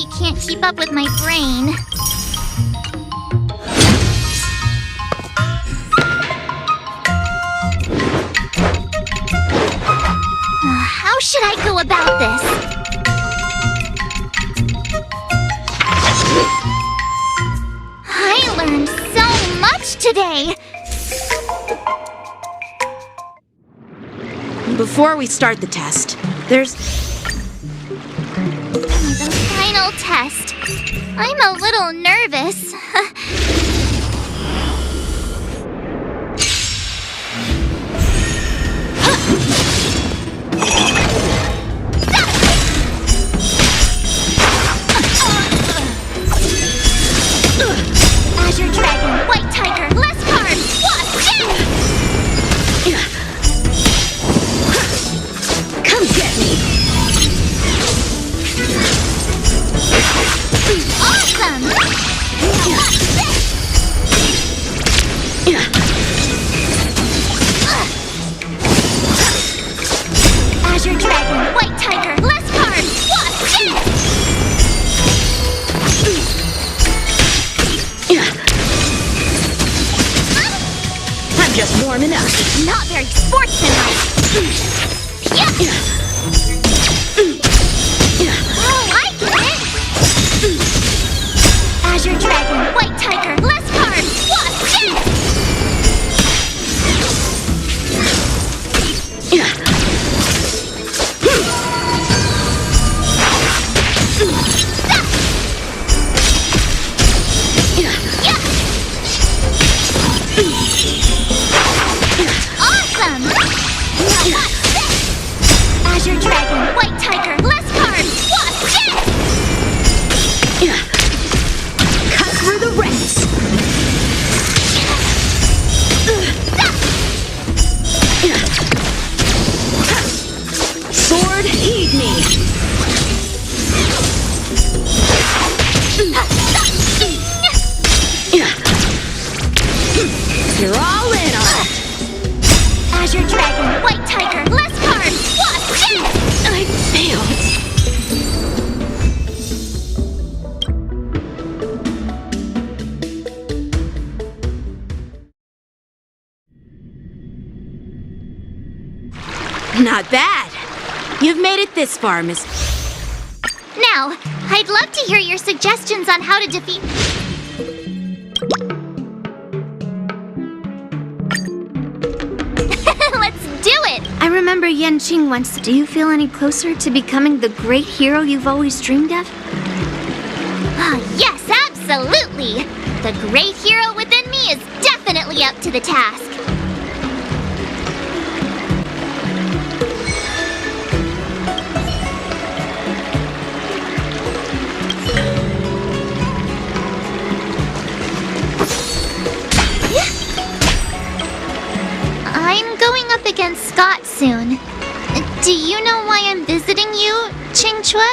body can't keep up with my brain. How should I go about this? I learned so much today! Before we start the test, there's... The final test. I'm a little nervous. Azure Dragon, White Tiger, less carbs, watch it! Come get me! Awesome! Watch this! Azure Dragon, White Tiger, less carbs, watch it! I'm just warming up. Not very sportsmanlike. Yeah. Oh, I get it. Azure Dragon, White Tiger, less carbs, watch it! Awesome! Now watch this! Azure Dragon, White Tiger, less carbs, watch it! Cut through the ranks! Sword, heed me! You're all in on it! Azure Dragon, White Tiger, less carbs, watch it! I failed. Not bad. You've made it this far, Miss... Now, I'd love to hear your suggestions on how to defeat... Let's do it! I remember YANQING once. Do you feel any closer to becoming the great hero you've always dreamed of? Yes, absolutely! The great hero within me is definitely up to the task. I'm going up against Scott soon. Do you know why I'm visiting you, Qingchua?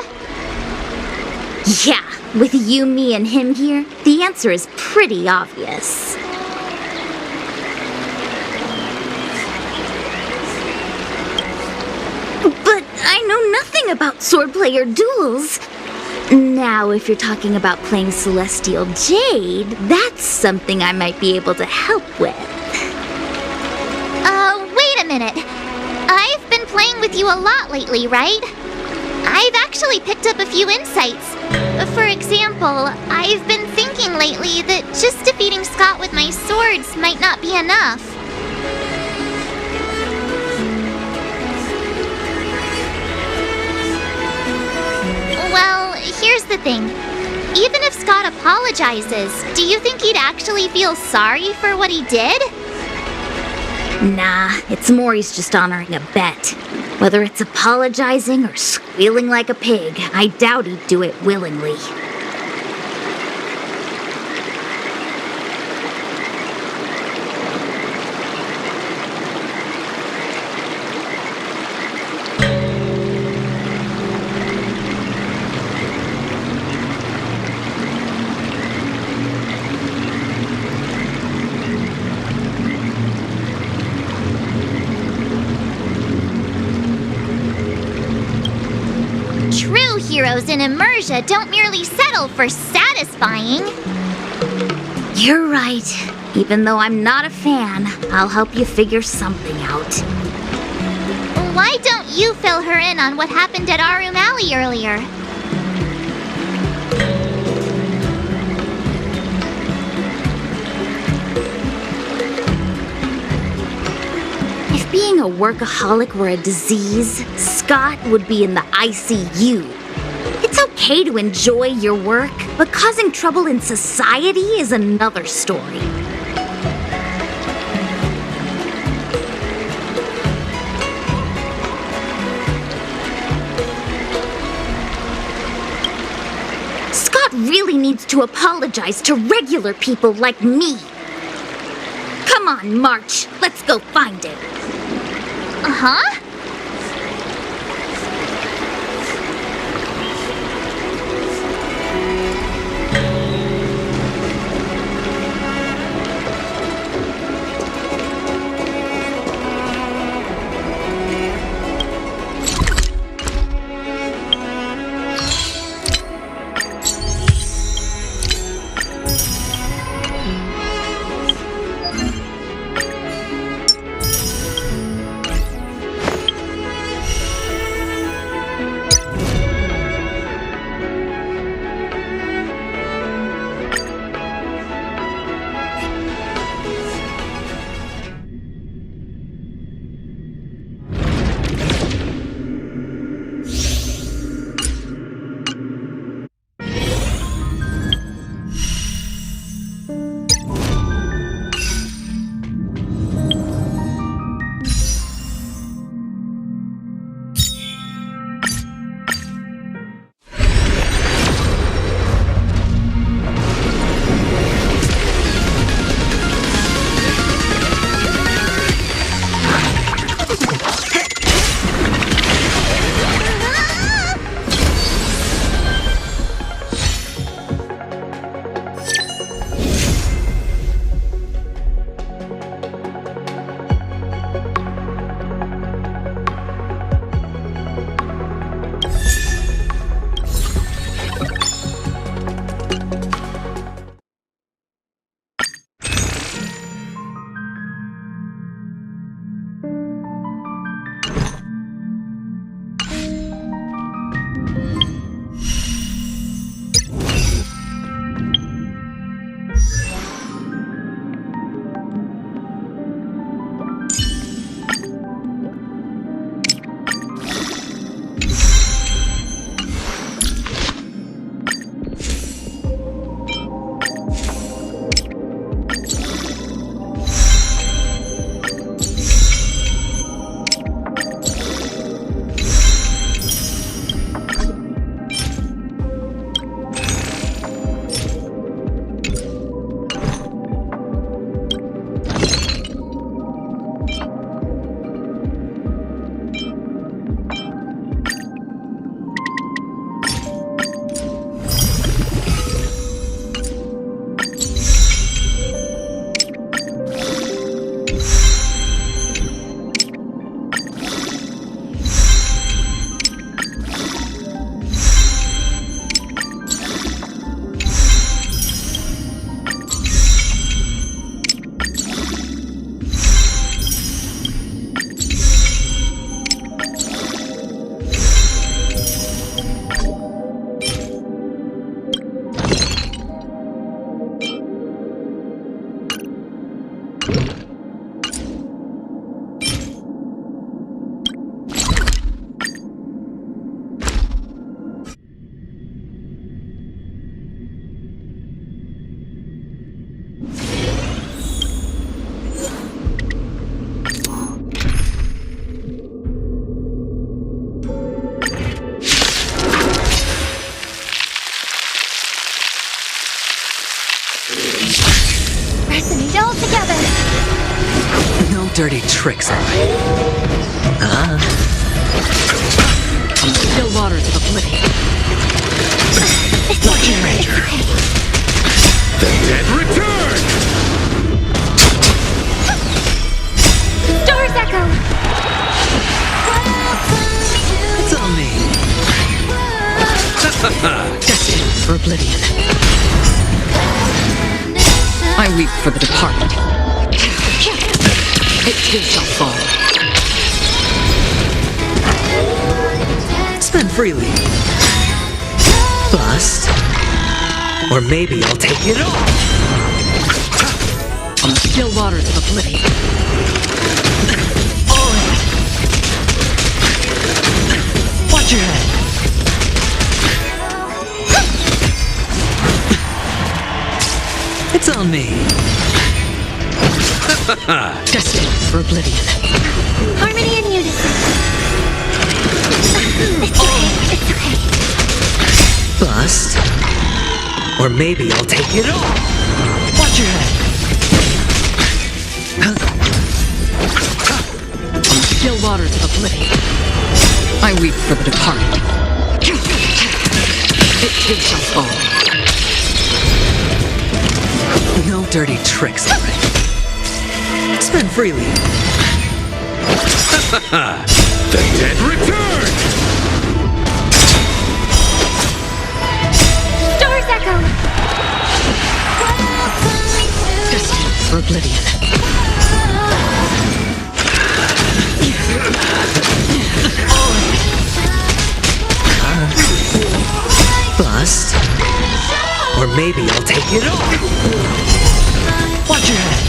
Yeah, with you, me, and him here, the answer is pretty obvious. But I know nothing about swordplay or duels. Now, if you're talking about playing Celestial Jade, that's something I might be able to help with. Wait a minute. I've been playing with you a lot lately, right? I've actually picked up a few insights. For example, I've been thinking lately that just defeating Scott with my swords might not be enough. Well, here's the thing. Even if Scott apologizes, do you think he'd actually feel sorry for what he did? Nah, it's more he's just honoring a bet. Whether it's apologizing or squealing like a pig, I doubt he'd do it willingly. heroes in Immersia don't merely settle for satisfying. You're right. Even though I'm not a fan, I'll help you figure something out. Why don't you fill her in on what happened at Arum Alley earlier? If being a workaholic were a disease, Scott would be in the ICU. It's okay to enjoy your work, but causing trouble in society is another story. Scott really needs to apologize to regular people like me. Come on, March. Let's go find it. Uh-huh? dirty tricks, alright? Still waters of oblivion. Lucky Ranger. The dead return! Doors echo! It's on me. weep for the departed. It too shall fall. Spend freely. Bust. Or maybe I'll take it all. On the still waters of oblivion. Watch your head. It's on me. Destined for oblivion. Harmony and unison. It's okay, it's okay. Bust. Or maybe I'll take it all. Watch your head. On the still waters of oblivion. I weep for the departed. It too shall fall. No dirty tricks, alright. Spend freely. The dead return! Stars echo. Destined for oblivion. Bust. Or maybe I'll take it all. Watch your head.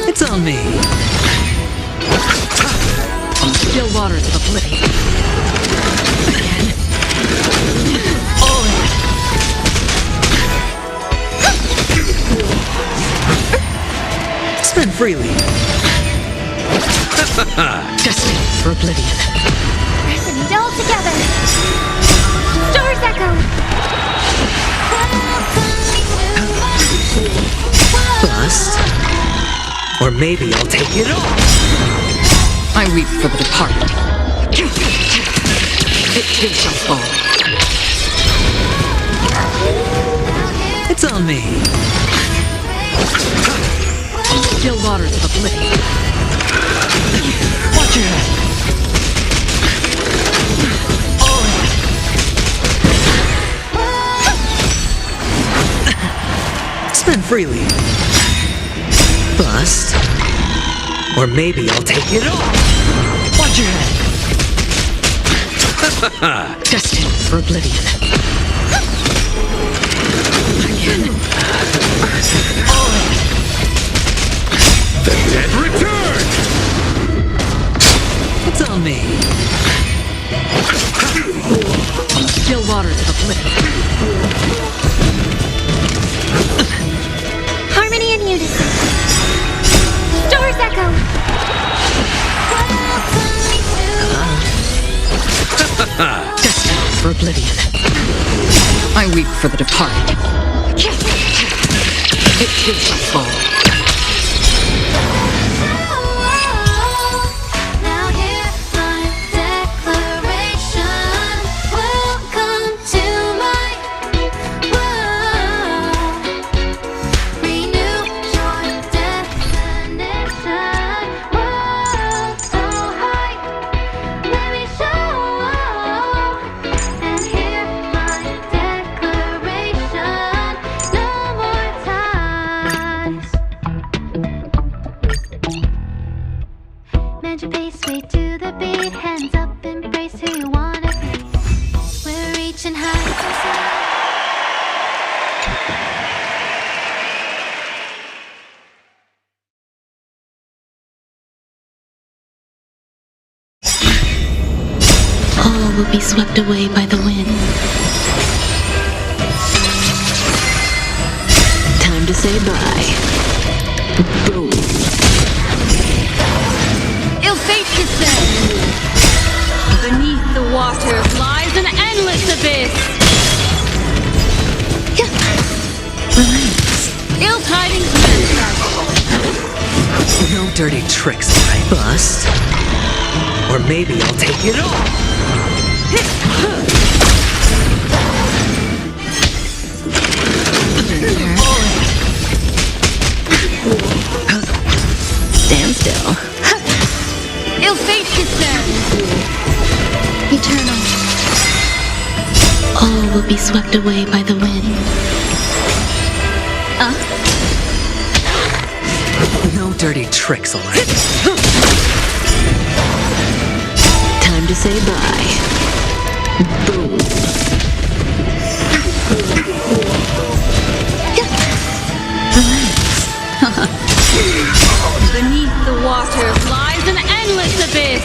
It's on me. On the still waters of oblivion. Again. Spend freely. Destined for oblivion. Resonate all together. Stars echo. Bust. Or maybe I'll take it all. I weep for the departed. It too shall fall. It's on me. On the still waters of oblivion. Watch your head. Spend freely. Bust. Or maybe I'll take it all. Watch your head. Destined for oblivion. Again. The dead return! It's on me. On the still waters of oblivion. Harmony and unison. Stars echo. Destined for oblivion. I weep for the departed. It too shall fall. Now hear my declaration. Welcome to my world. Renew your definition. World so high. Let me show. And hear my declaration. No more ties. Mend your pace, way to the beat. Hands up, embrace who you wanna be. We're reaching high to All will be swept away by the wind. Time to say bye. Boom. Ill fate descends. Beneath the water lies an endless abyss. Relax. Ill tidings manifest. No dirty tricks, alright? Bust. Or maybe I'll take it all. Stand still. Ill fate descends. Eternal. All will be swept away by the wind. dirty tricks, alright? Time to say bye. Boom. Beneath the water lies an endless abyss.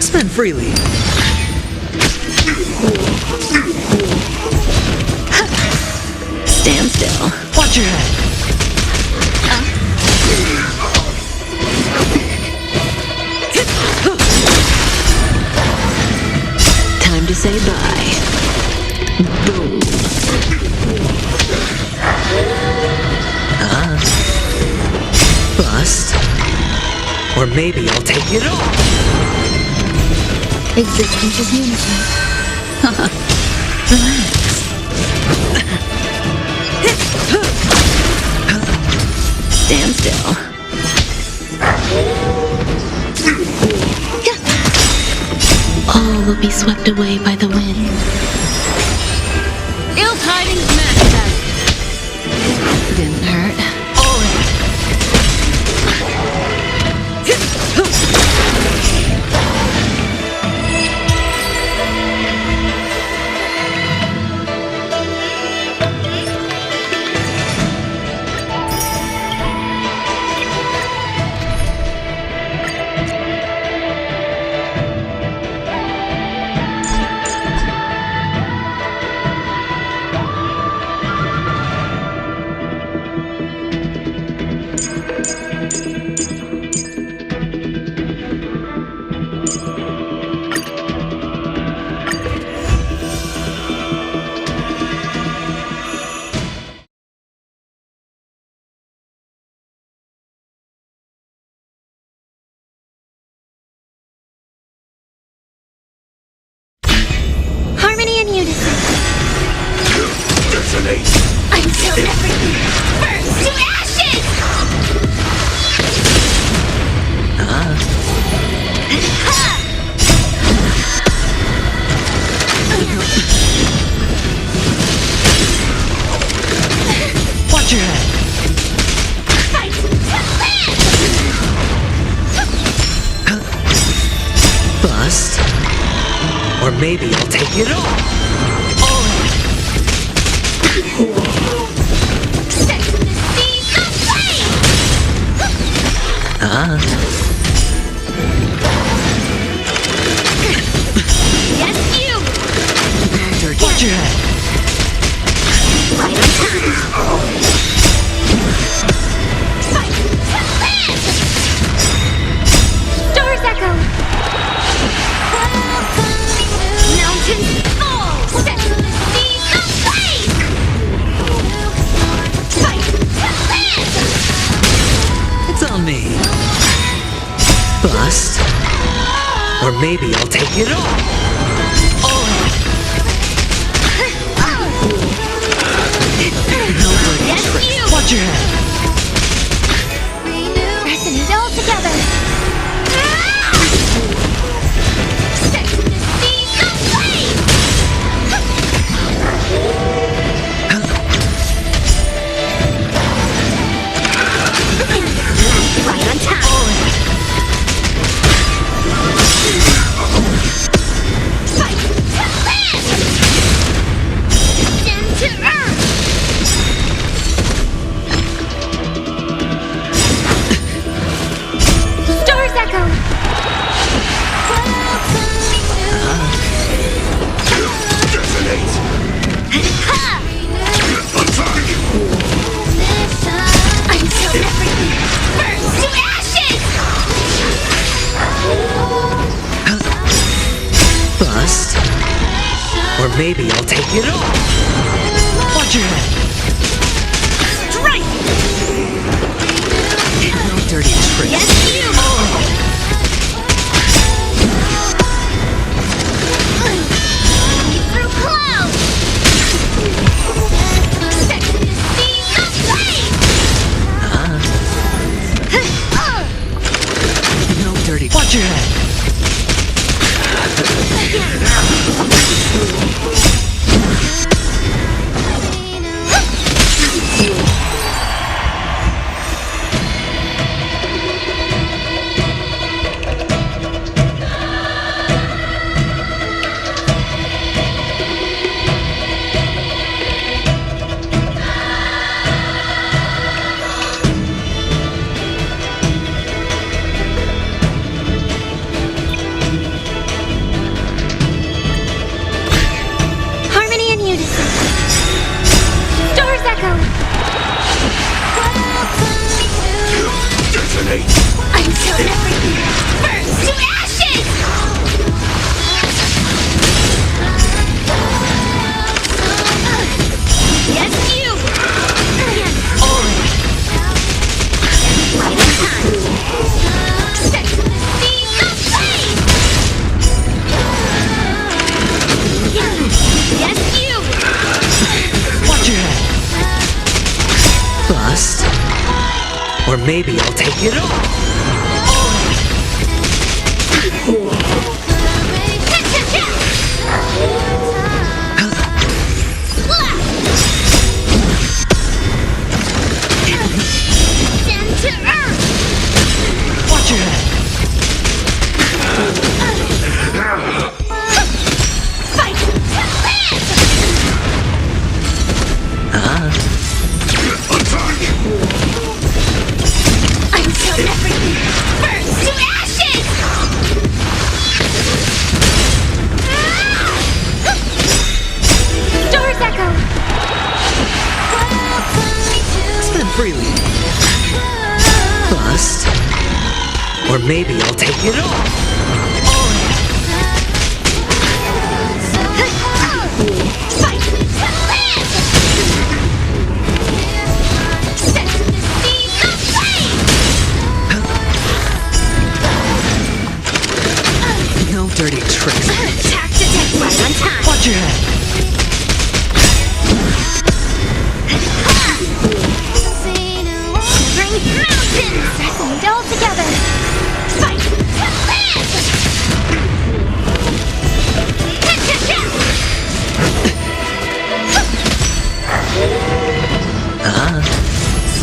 Spend freely. Stand still. Watch your head. Time to say bye. Boom. Bust. Or maybe I'll take it all. Existence is unity. Stand still. All will be swept away by the wind. Ill tidings manifest. Didn't hurt. Harmony and unison. Until everything burns to ashes! Watch your head. Fight to live! Bust. Or maybe I'll take it all. Set the seas aflame! Yes, you! Watch your head. Right on time! Fight to live! Stars echo! Mountains fall! Set the seas aflame! Fight to live! It's on me. Bust. Or maybe I'll take it all. Yes, you! Watch your head. Resonate all together! Set the seas aflame! Right on time! Fight to live! Descend to earth! Stars echo! Until everything burns to ashes! Bust. Or maybe I'll take it all. Watch your head. Strike! No dirty tricks. Yes, you! Through clouds! Set the seas aflame! No dirty. Watch your head. Bust. Or maybe I'll take it off. Watch your head. Until everything burns to ashes! Doors echo! Spin freely. Bust. Or maybe I'll take it off. Fight to live! Set the seeds of flame! No dirty tricks. Attack right on time! Watch your head. Bring mountains! And all together! Fight to live!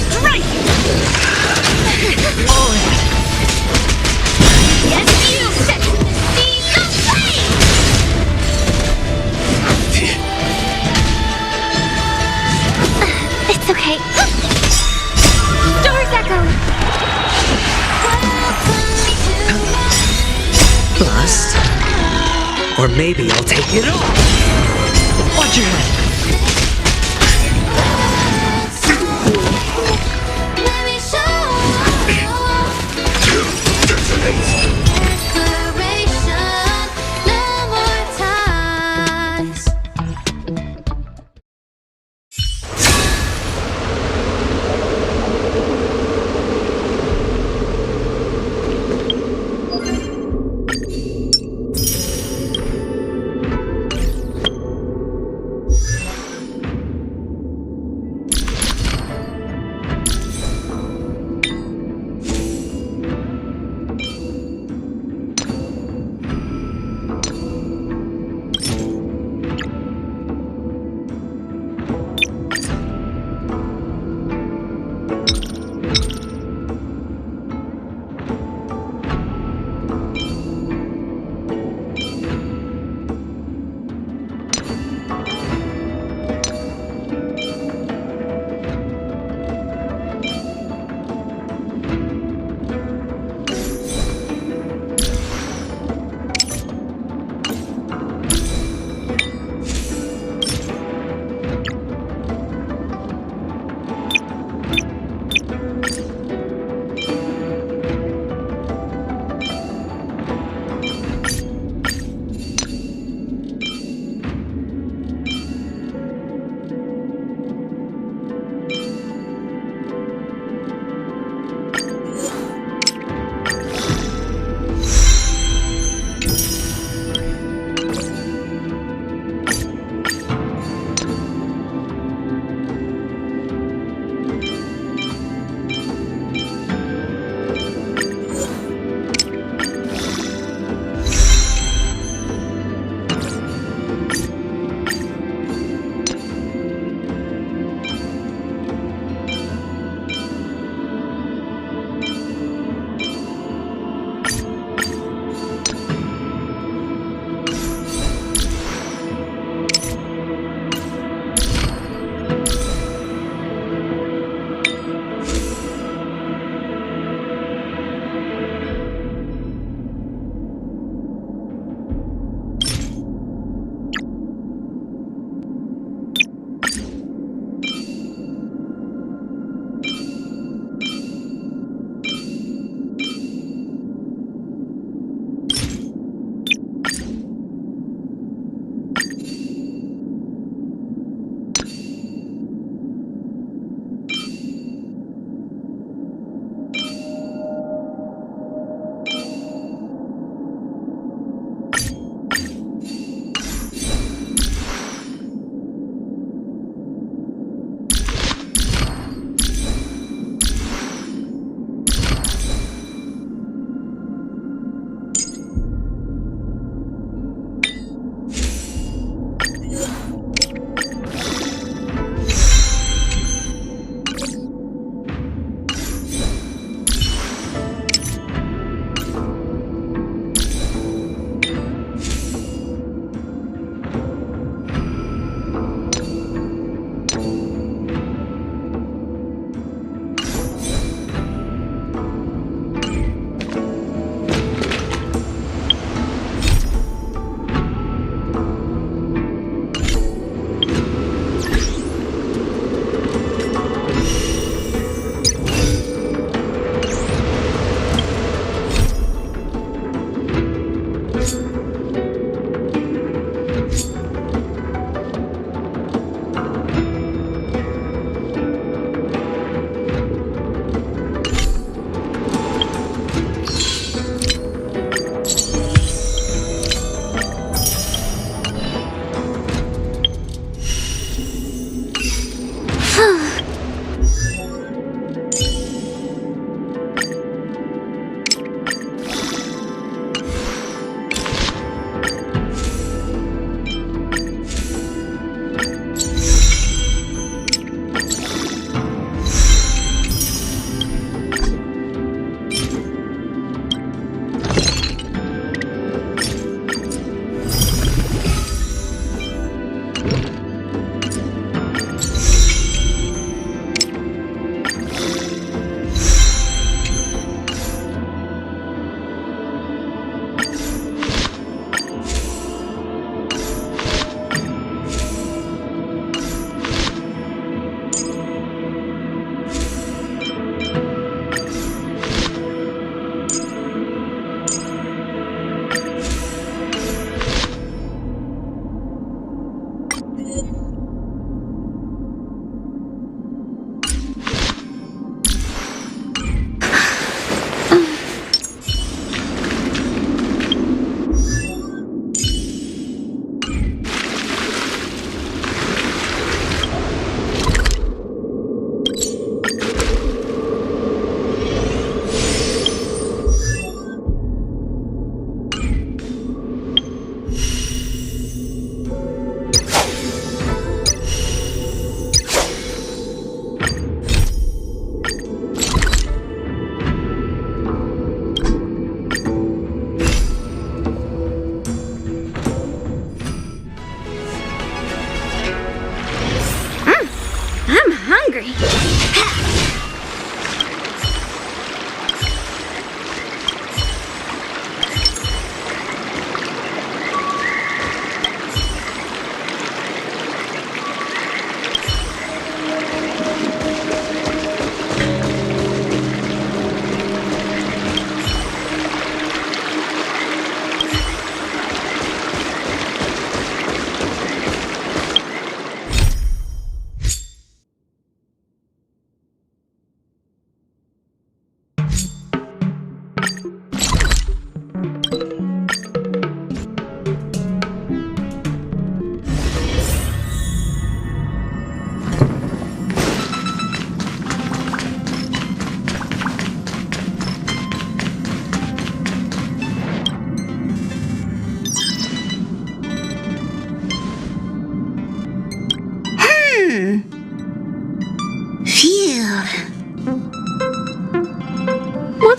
Strike! Yes, you set the seeds of flame! It's okay. Doors echo! Bust. Or maybe I'll take it off. Watch your head.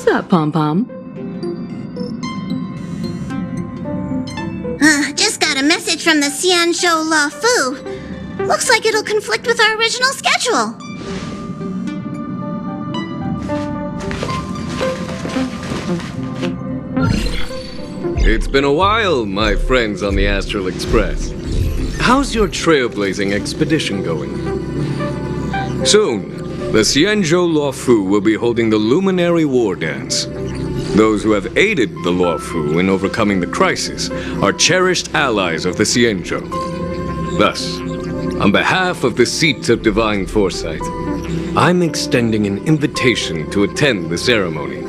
What's up, Pom Pom? Just got a message from the Xianzhou La Fu. Looks like it'll conflict with our original schedule. It's been a while, my friends on the Astral Express. How's your trailblazing expedition going? Soon, the Xianzhou Luofu will be holding the Luminary War Dance. Those who have aided the Luofu in overcoming the crisis are cherished allies of the Xianzhou. Thus, on behalf of the Seat of Divine Foresight, I'm extending an invitation to attend the ceremony.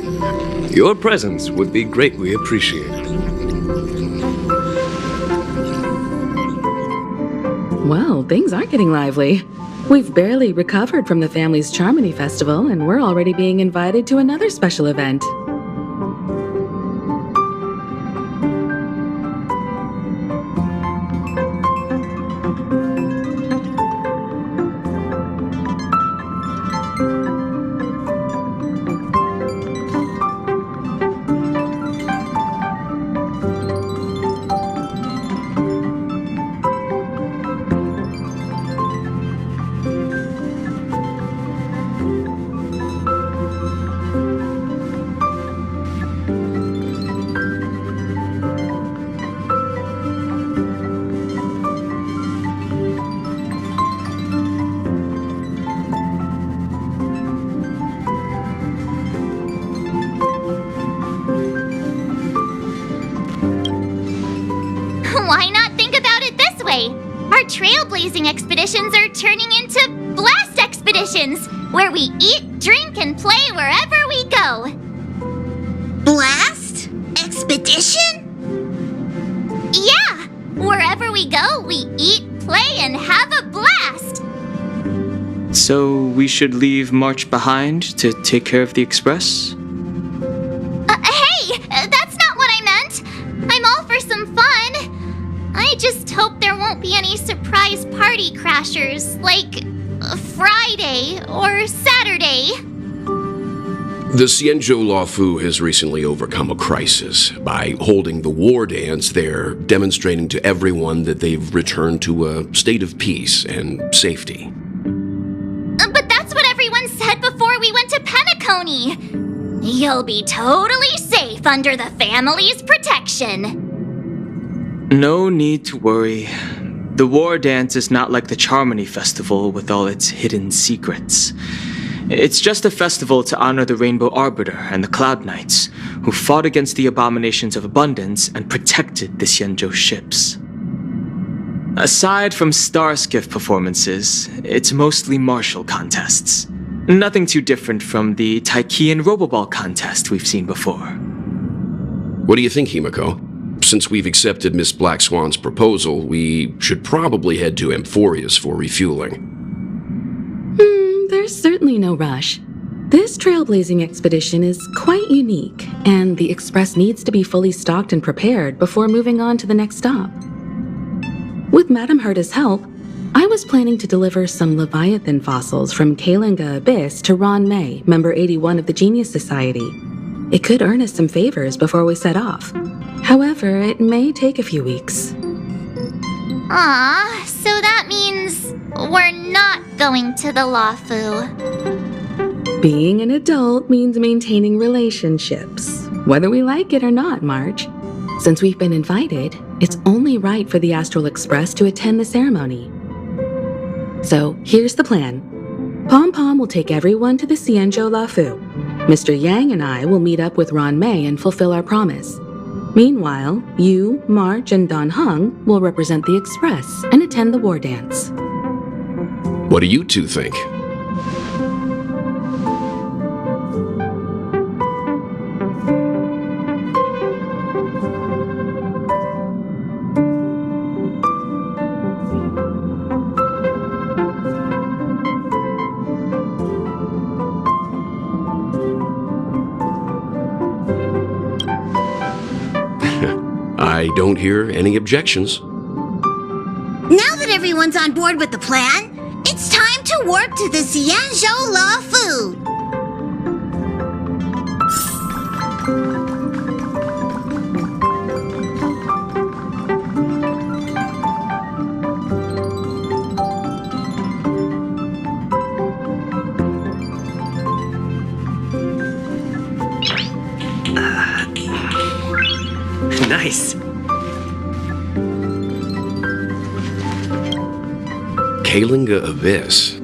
Your presence would be greatly appreciated. Well, things aren't getting lively. We've barely recovered from the family's Charmony Festival, and we're already being invited to another special event. Why not think about it this way? Our trailblazing expeditions are turning into blast expeditions, where we eat, drink, and play wherever we go. Blast? Expedition? Yeah! Wherever we go, we eat, play, and have a blast! So we should leave March behind to take care of the Express? Hey! That's not what I meant! I'm all for some fun. I just hope there won't be any surprise party crashers, like Friday or Saturday. The Xianzhou Luofu has recently overcome a crisis. By holding the war dance, they're demonstrating to everyone that they've returned to a state of peace and safety. But that's what everyone said before we went to Penacony. You'll be totally safe under the family's protection. No need to worry. The War Dance is not like the Charmony Festival with all its hidden secrets. It's just a festival to honor the Rainbow Arbiter and the Cloud Knights, who fought against the abominations of abundance and protected the Xianzhou ships. Aside from star skiff performances, it's mostly martial contests. Nothing too different from the Taiki and Roboball contest we've seen before. What do you think, Himiko? Since we've accepted Miss Black Swan's proposal, we should probably head to Amphorius for refueling. There's certainly no rush. This trailblazing expedition is quite unique, and the Express needs to be fully stocked and prepared before moving on to the next stop. With Madame Herta's help, I was planning to deliver some Leviathan fossils from Kalinga Abyss to Ron May, member 81 of the Genius Society. It could earn us some favors before we set off. However, it may take a few weeks. Aw, so that means we're not going to the Luofu. Being an adult means maintaining relationships, whether we like it or not, Marge. Since we've been invited, it's only right for the Astral Express to attend the ceremony. So, here's the plan. Pom Pom will take everyone to the Xianzhou Luofu. Mr. Yang and I will meet up with Ron May and fulfill our promise. Meanwhile, you, March, and Don Hung will represent the Express and attend the war dance. What do you two think? I don't hear any objections. Now that everyone's on board with the plan, it's time to warp to the Xianzhou Luofu. Nice. Kalinga Abyss.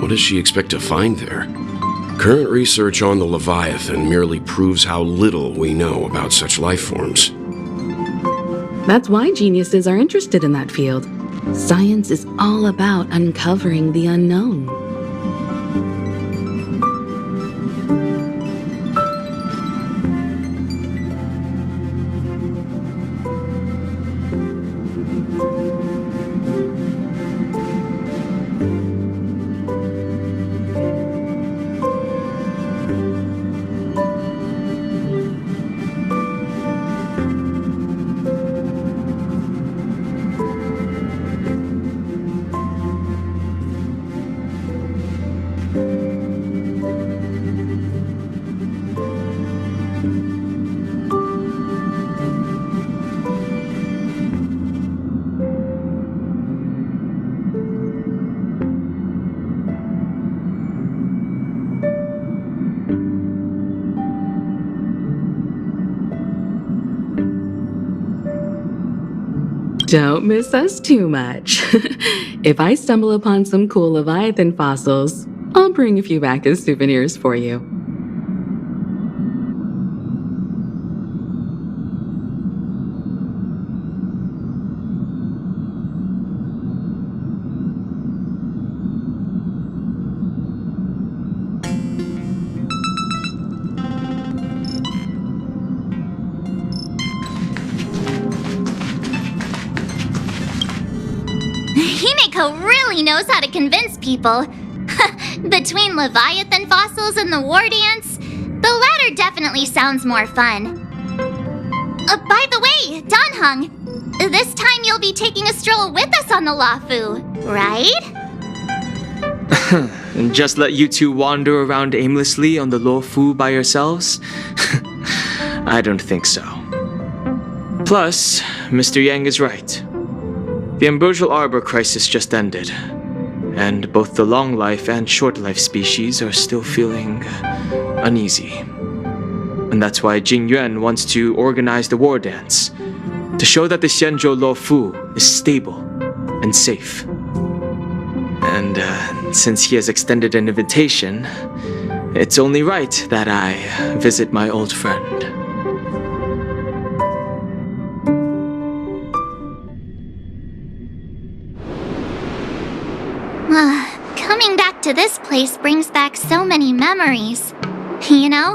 What does she expect to find there? Current research on the Leviathan merely proves how little we know about such life forms. That's why geniuses are interested in that field. Science is all about uncovering the unknown. Don't miss us too much. If I stumble upon some cool Leviathan fossils, I'll bring a few back as souvenirs for you. Himeko really knows how to convince people. Between Leviathan fossils and the war dance, the latter definitely sounds more fun. By the way, Danhong, this time you'll be taking a stroll with us on the Luofu, right? And just let you two wander around aimlessly on the Luofu by yourselves? I don't think so. Plus, Mr. Yang is right. The ambrosial arbor crisis just ended, and both the long life and short life species are still feeling uneasy. And that's why Jing Yuan wants to organize the war dance, to show that the Xianzhou Luofu is stable and safe. And since he has extended an invitation, it's only right that I visit my old friend. Coming back to this place brings back so many memories, you know?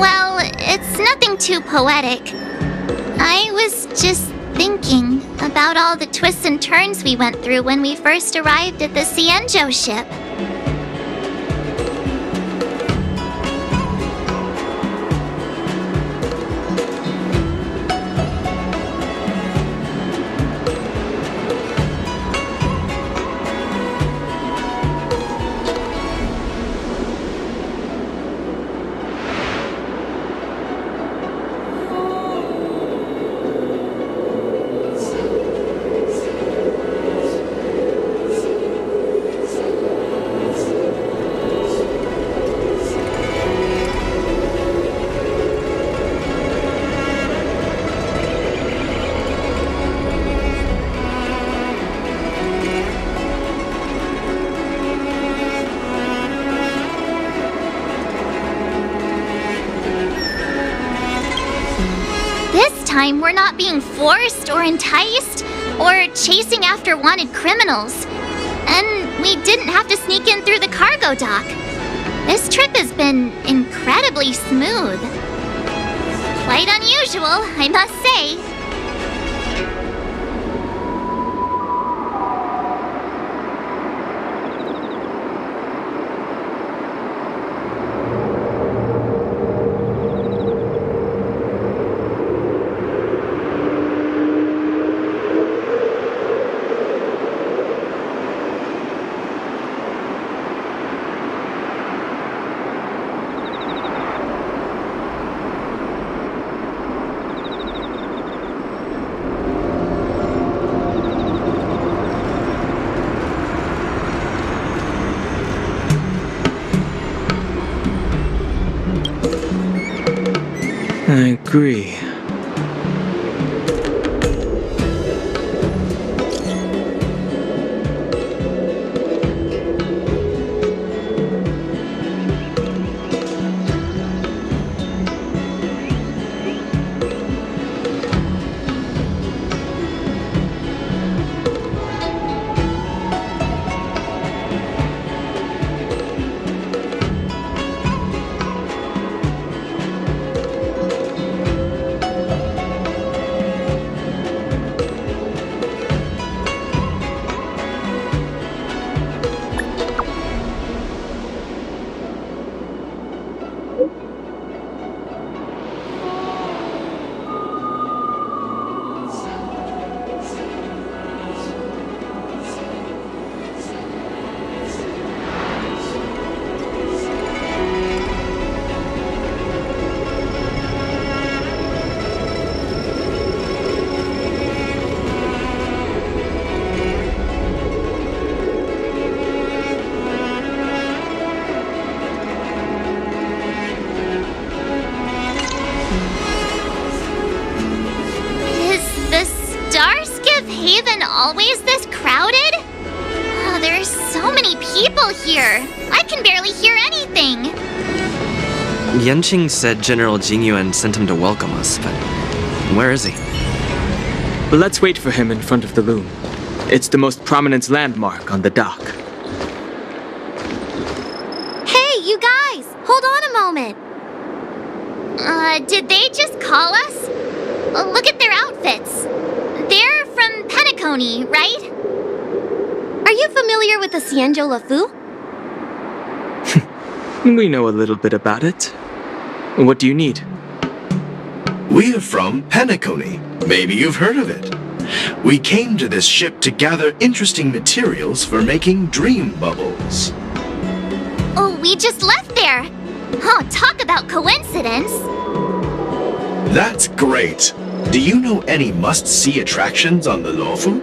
Well, it's nothing too poetic. I was just thinking about all the twists and turns we went through when we first arrived at the Xianzhou ship. Time we're not being forced or enticed or chasing after wanted criminals. And we didn't have to sneak in through the cargo dock. This trip has been incredibly smooth. Quite unusual, I must say. I agree. Always this crowded? Oh, there's so many people here. I can barely hear anything. YANQING said General Jingyuan sent him to welcome us, but where is he? Let's wait for him in front of the loom. It's the most prominent landmark on the dock. Hey, you guys! Hold on a moment. Did they just call us? Look at their outfits. They're from Penacony, right? Are you familiar with the Xianzhou Lafu? We know a little bit about it. What do you need? We're from Penacony. Maybe you've heard of it. We came to this ship to gather interesting materials for making dream bubbles. Oh, we just left there. Oh, talk about coincidence. That's great. Do you know any must-see attractions on the Luofu?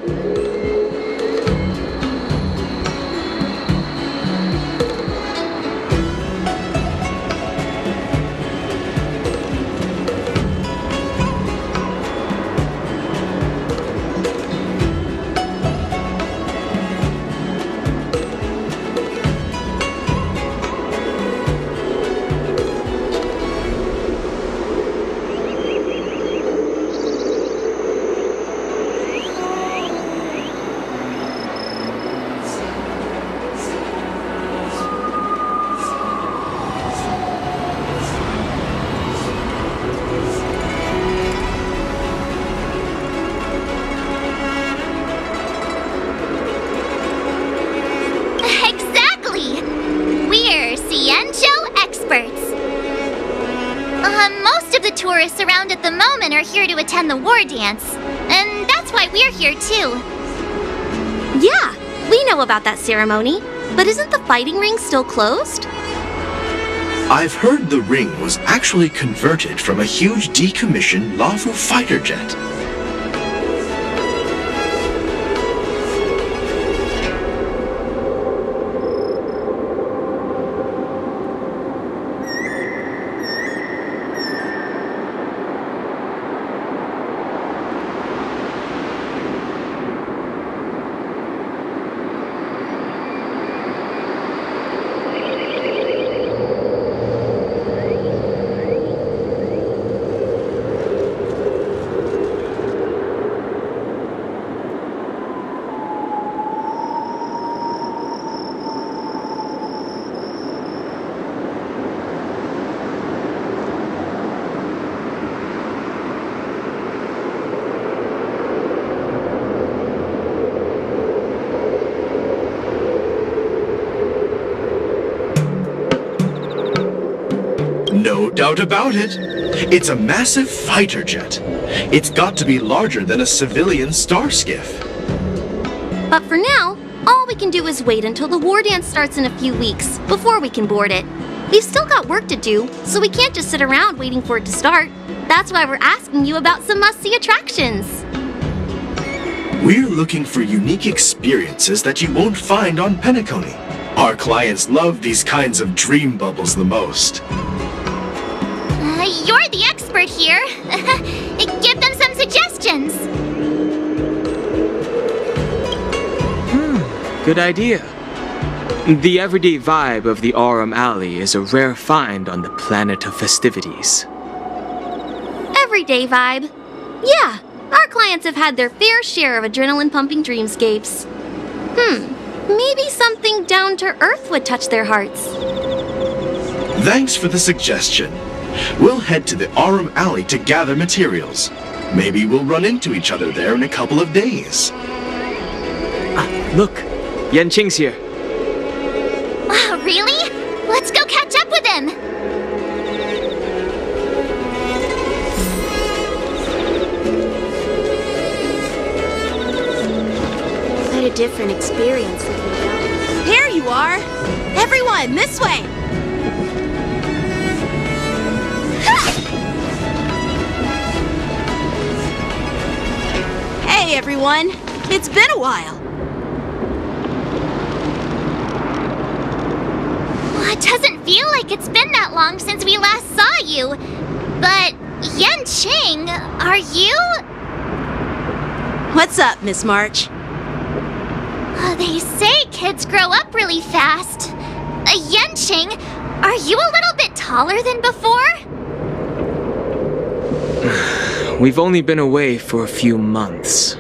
Most of the tourists around at the moment are here to attend the war dance. And that's why we're here too. Yeah, we know about that ceremony. But isn't the fighting ring still closed? I've heard the ring was actually converted from a huge decommissioned Luofu fighter jet. No doubt about it. It's a massive fighter jet. It's got to be larger than a civilian star skiff. But for now, all we can do is wait until the war dance starts in a few weeks before we can board it. We've still got work to do, so we can't just sit around waiting for it to start. That's why we're asking you about some must-see attractions. We're looking for unique experiences that you won't find on Penacony. Our clients love these kinds of dream bubbles the most. You're the expert here. Give them some suggestions. Good idea. The everyday vibe of the Aurum Alley is a rare find on the planet of festivities. Everyday vibe. Yeah, our clients have had their fair share of adrenaline-pumping dreamscapes. Maybe something down to earth would touch their hearts. Thanks for the suggestion. We'll head to the Aurum Alley to gather materials. Maybe we'll run into each other there in a couple of days. Look, Yanqing's here. Wow, really? Let's go catch up with him. What a different experience looking down. Here you are! Everyone, this way! Hey everyone! It's been a while! Well, it doesn't feel like it's been that long since we last saw you. But, Yanqing, are you? What's up, Miss March? They say kids grow up really fast. Yanqing, are you a little bit taller than before? We've only been away for a few months.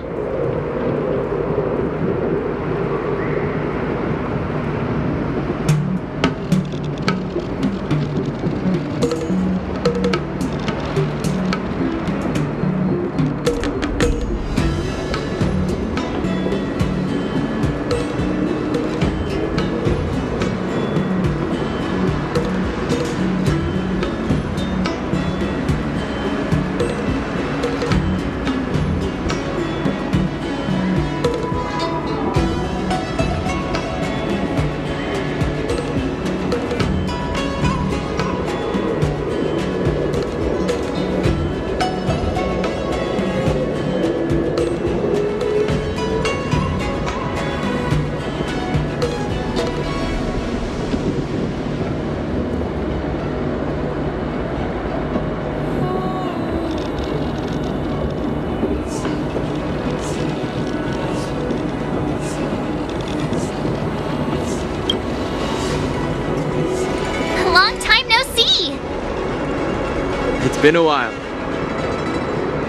It's been a while.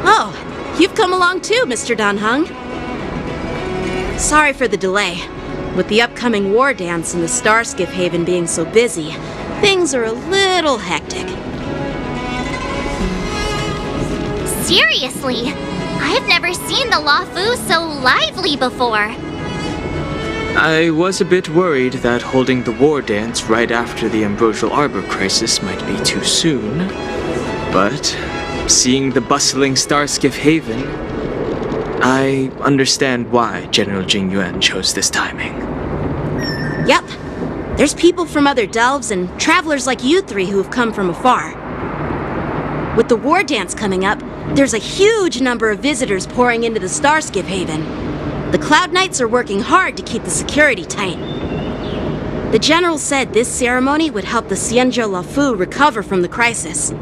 Oh, you've come along too, Mr. Danheng. Sorry for the delay. With the upcoming war dance and the Starskiff Haven being so busy, things are a little hectic. Seriously, I've never seen the Luofu so lively before. I was a bit worried that holding the war dance right after the Ambrosial Arbor crisis might be too soon. But seeing the bustling Starskiff Haven, I understand why General Jingyuan chose this timing. Yep. There's people from other delves and travelers like you three who have come from afar. With the war dance coming up, there's a huge number of visitors pouring into the Starskiff Haven. The Cloud Knights are working hard to keep the security tight. The General said this ceremony would help the Xianzhou Luofu recover from the crisis.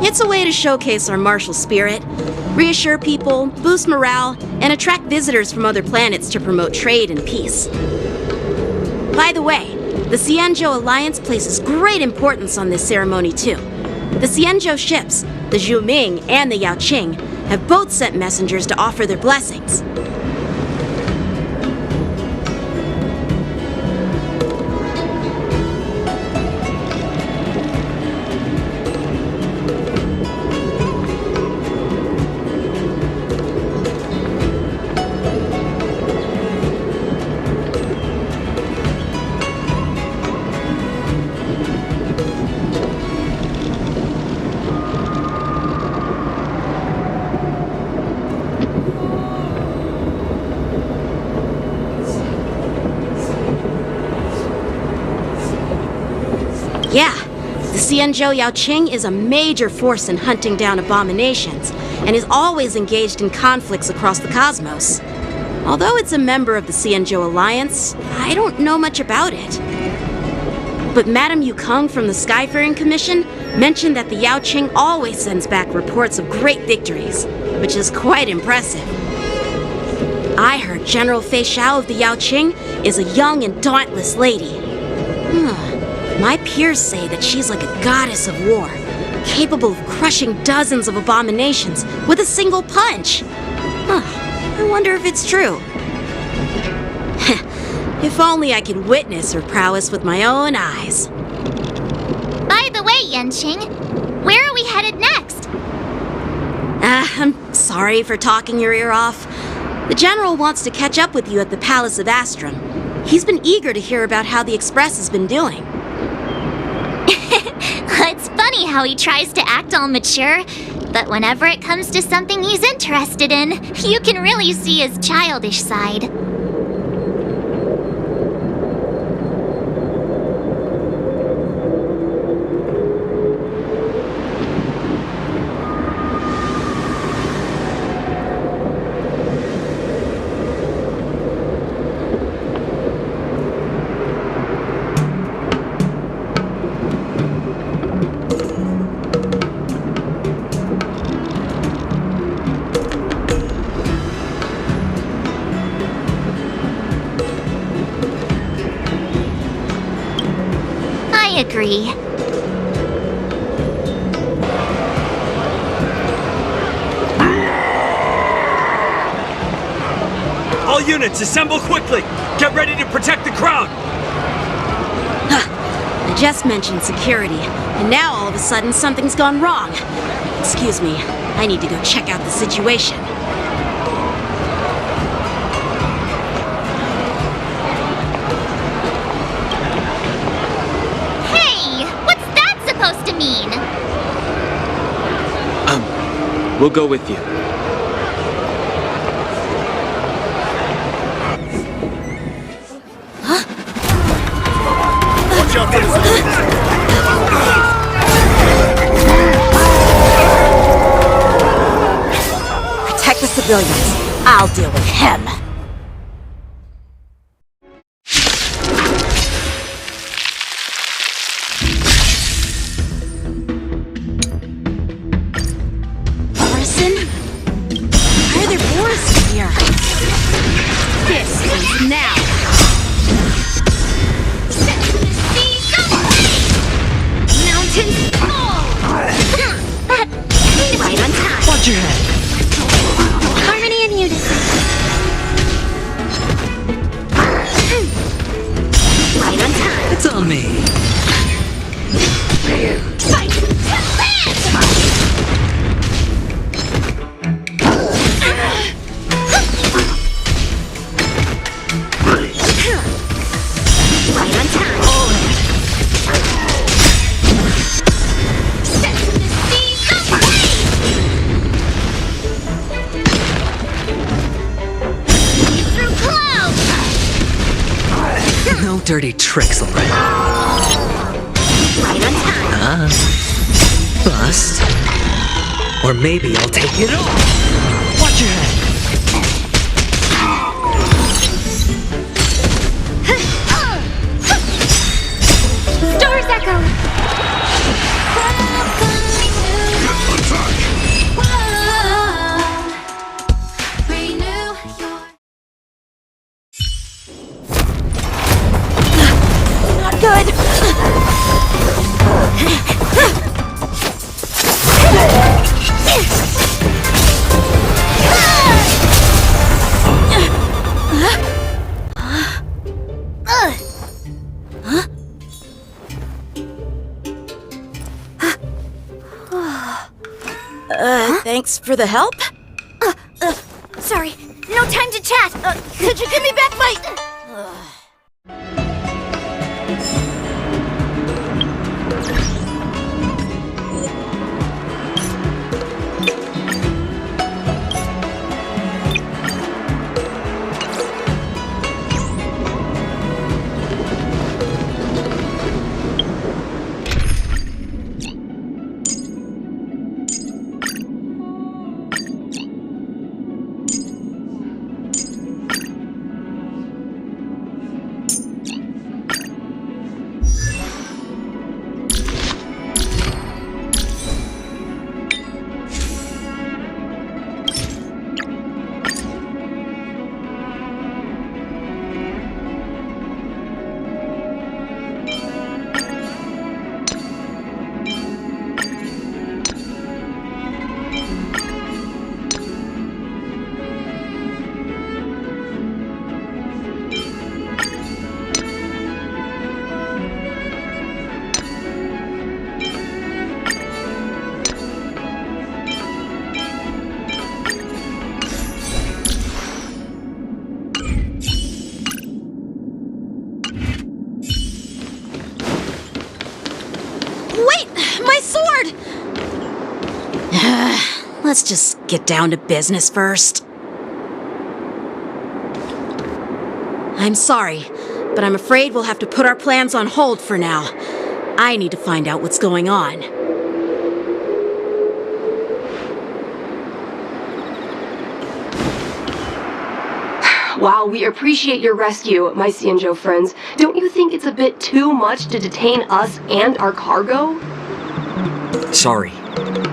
It's a way to showcase our martial spirit, reassure people, boost morale, and attract visitors from other planets to promote trade and peace. By the way, the Xianzhou Alliance places great importance on this ceremony too. The Xianzhou ships, the Zhuming and the Yaoqing, have both sent messengers to offer their blessings. Yeah, the Xianzhou Yaoqing is a major force in hunting down abominations, and is always engaged in conflicts across the cosmos. Although it's a member of the Xianzhou Alliance, I don't know much about it. But Madame Yukong from the Skyfaring Commission mentioned that the YANQING always sends back reports of great victories, which is quite impressive. I heard General Fei Xiao of the YANQING is a young and dauntless lady. My peers say that she's like a goddess of war, capable of crushing dozens of abominations with a single punch. I wonder if it's true. If only I could witness her prowess with my own eyes. By the way, Yanqing, where are we headed next? I'm sorry for talking your ear off. The General wants to catch up with you at the Palace of Astrum. He's been eager to hear about how the Express has been doing. It's funny how he tries to act all mature, but whenever it comes to something he's interested in, you can really see his childish side. I agree. All units, assemble quickly! Get ready to protect the crowd! I just mentioned security, and now all of a sudden something's gone wrong. Excuse me, I need to go check out the situation. Hey, what's that supposed to mean? We'll go with you. Watch out for Protect the civilians. I'll deal with him. Morrison? Why are there forests here? This is now. Mountains fall! Right on time. Watch your head. Harmony and unison. Right on time. It's on me. Fight to live! Right on time. Through clouds! No dirty tricks, alright. Right on time. Bust. Or maybe I'll take it all. Watch your head. Stars echo! Not good. Thanks for the help. Sorry, no time to chat. Could you give me back my... Let's just get down to business first. I'm sorry, but I'm afraid we'll have to put our plans on hold for now. I need to find out what's going on. While we appreciate your rescue, my Xianzhou friends, don't you think it's a bit too much to detain us and our cargo? Sorry,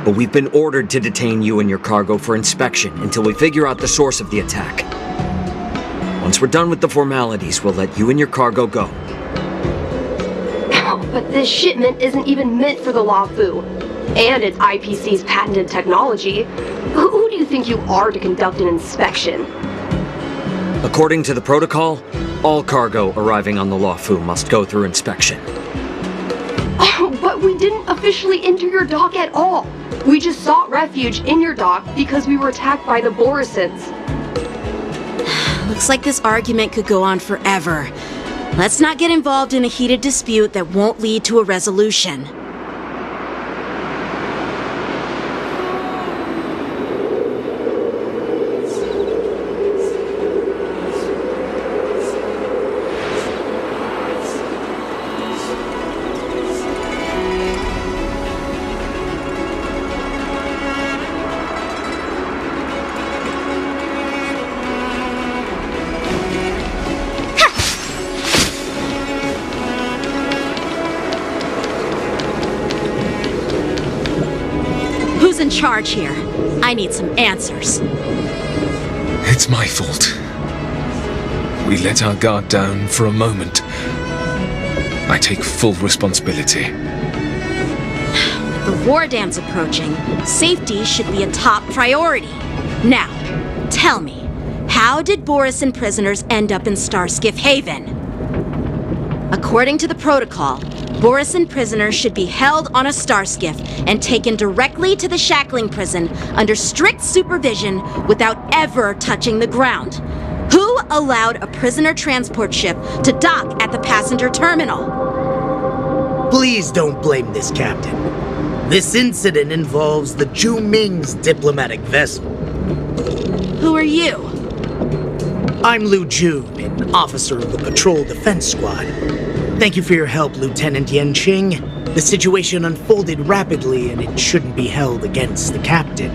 but we've been ordered to detain you and your cargo for inspection until we figure out the source of the attack. Once we're done with the formalities, we'll let you and your cargo go. But this shipment isn't even meant for the Luofu, and it's IPC's patented technology. Who do you think you are to conduct an inspection? According to the protocol, all cargo arriving on the Luofu must go through inspection. Oh, but we didn't officially enter your dock at all. We just sought refuge in your dock because we were attacked by the Borisons. Looks like this argument could go on forever. Let's not get involved in a heated dispute that won't lead to a resolution. Who's in charge here? I need some answers. It's my fault. We let our guard down for a moment. I take full responsibility. With the war dance approaching, safety should be a top priority. Now, tell me, how did Borisin prisoners end up in Starskiff Haven? According to the protocol, Borisin prisoners should be held on a starskiff and taken directly to the shackling prison under strict supervision without ever touching the ground. Who allowed a prisoner transport ship to dock at the passenger terminal? Please don't blame this captain. This incident involves the Zhu Ming's diplomatic vessel. Who are you? I'm Lu Jun, an officer of the Patrol Defense Squad. Thank you for your help, Lieutenant Yanqing. The situation unfolded rapidly and it shouldn't be held against the captain.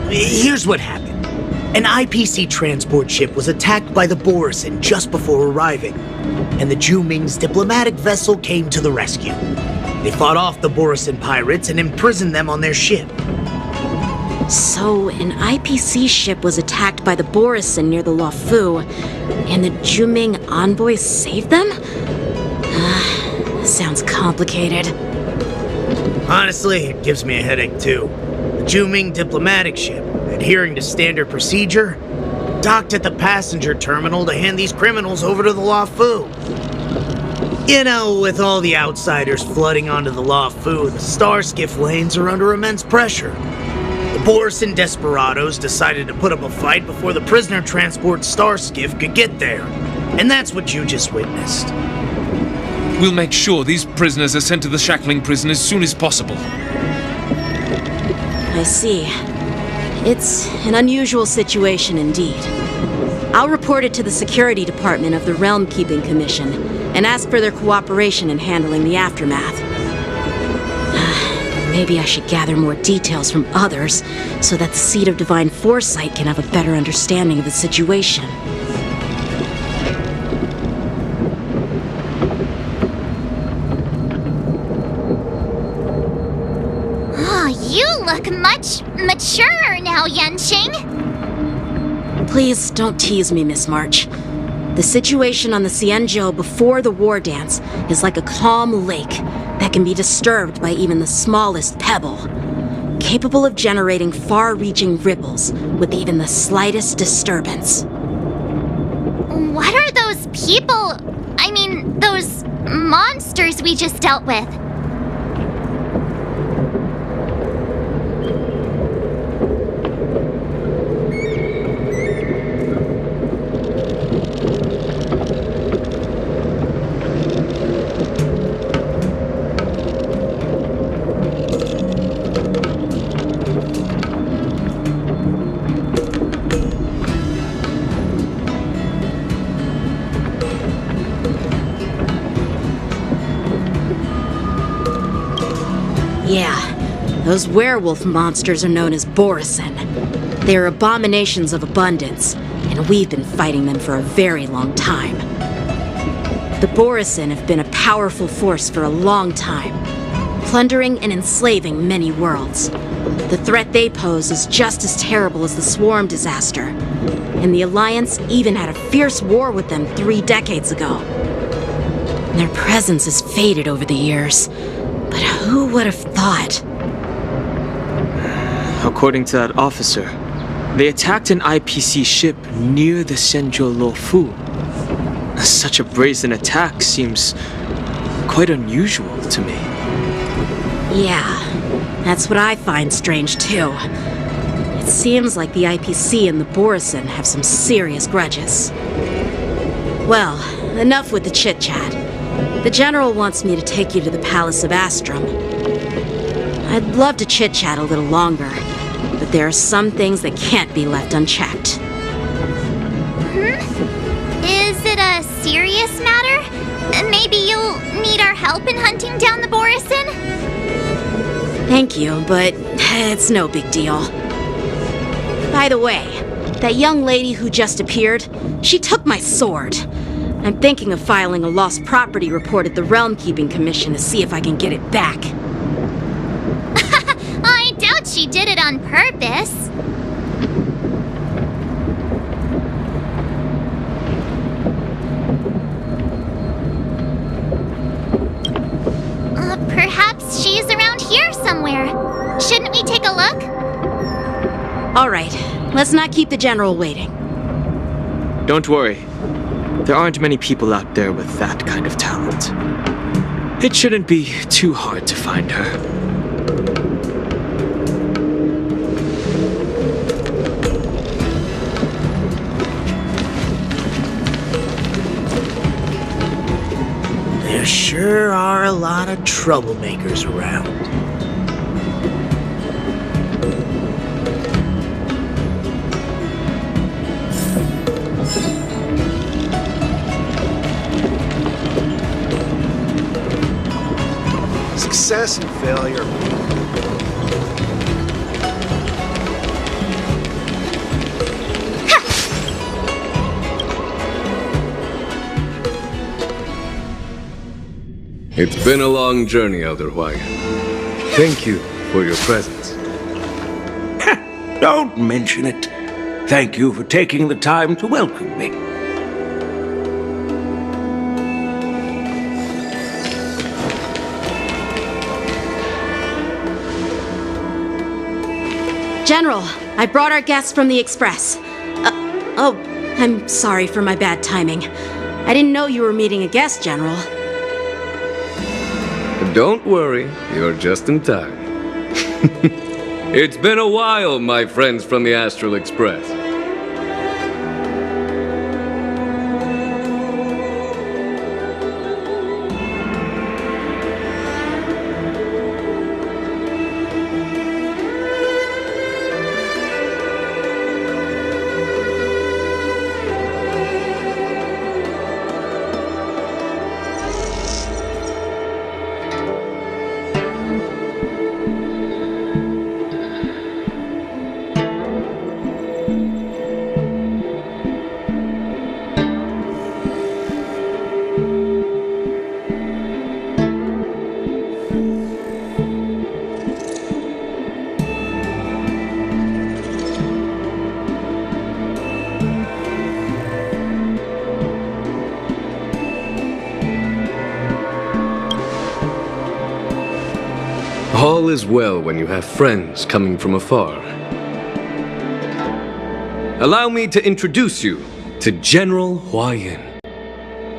Here's what happened. An IPC transport ship was attacked by the Borisin just before arriving, and the Zhu Ming's diplomatic vessel came to the rescue. They fought off the Borisin pirates and imprisoned them on their ship. So, an IPC ship was attacked by the Borisin near the Luofu, and the Zhu Ming envoys saved them? Sounds complicated. Honestly, it gives me a headache too. The Zhu Ming diplomatic ship, adhering to standard procedure, docked at the passenger terminal to hand these criminals over to the Luofu. You know, with all the outsiders flooding onto the Luofu, the Starskiff lanes are under immense pressure. The Borisin desperados decided to put up a fight before the prisoner transport Starskiff could get there. And that's what you just witnessed. We'll make sure these prisoners are sent to the shackling prison as soon as possible. I see. It's an unusual situation indeed. I'll report it to the security department of the Realm Keeping Commission and ask for their cooperation in handling the aftermath. Maybe I should gather more details from others so that the Seat of Divine Foresight can have a better understanding of the situation. Oh, you look much maturer now, Yanqing. Please don't tease me, Miss March. The situation on the Xianzhou before the war dance is like a calm lake that can be disturbed by even the smallest pebble, capable of generating far-reaching ripples with even the slightest disturbance. What are those people? I mean, those monsters we just dealt with? Yeah, those werewolf monsters are known as Borisin. They are abominations of abundance, and we've been fighting them for a very long time. The Borisin have been a powerful force for a long time, plundering and enslaving many worlds. The threat they pose is just as terrible as the Swarm disaster, and the Alliance even had a fierce war with them 3 decades ago. Their presence has faded over the years, but who would have thought? According to that officer, they attacked an IPC ship near the Xianzhou Luofu. Such a brazen attack seems quite unusual to me. Yeah, that's what I find strange too. It seems like the IPC and the Borisin have some serious grudges. Well, enough with the chit-chat. The General wants me to take you to the Palace of Astrum. I'd love to chit-chat a little longer, but there are some things that can't be left unchecked. Is it a serious matter? Maybe you'll need our help in hunting down the Borisin? Thank you, but it's no big deal. By the way, that young lady who just appeared, she took my sword. I'm thinking of filing a lost property report at the Realm Keeping Commission to see if I can get it back. I doubt she did it on purpose. Perhaps she's around here somewhere. Shouldn't we take a look? All right, let's not keep the General waiting. Don't worry. There aren't many people out there with that kind of talent. It shouldn't be too hard to find her. There sure are a lot of troublemakers around. Success and failure. It's been a long journey, Elder Huayan. Thank you for your presence. Don't mention it. Thank you for taking the time to welcome me. General, I brought our guests from the Express. Oh, I'm sorry for my bad timing. I didn't know you were meeting a guest, General. Don't worry, you're just in time. It's been a while, my friends from the Astral Express. All is well when you have friends coming from afar. Allow me to introduce you to General Huayan.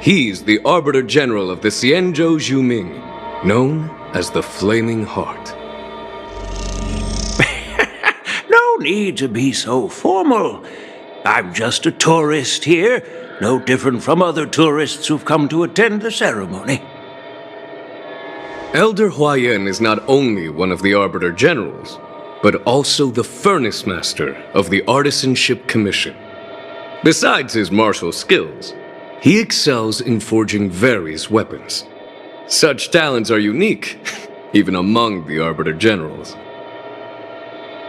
He's the Arbiter General of the Xianzhou Zhuming, known as the Flaming Heart. No need to be so formal. I'm just a tourist here, no different from other tourists who've come to attend the ceremony. Elder Huayan is not only one of the Arbiter Generals, but also the Furnace Master of the Artisanship Commission. Besides his martial skills, he excels in forging various weapons. Such talents are unique, even among the Arbiter Generals.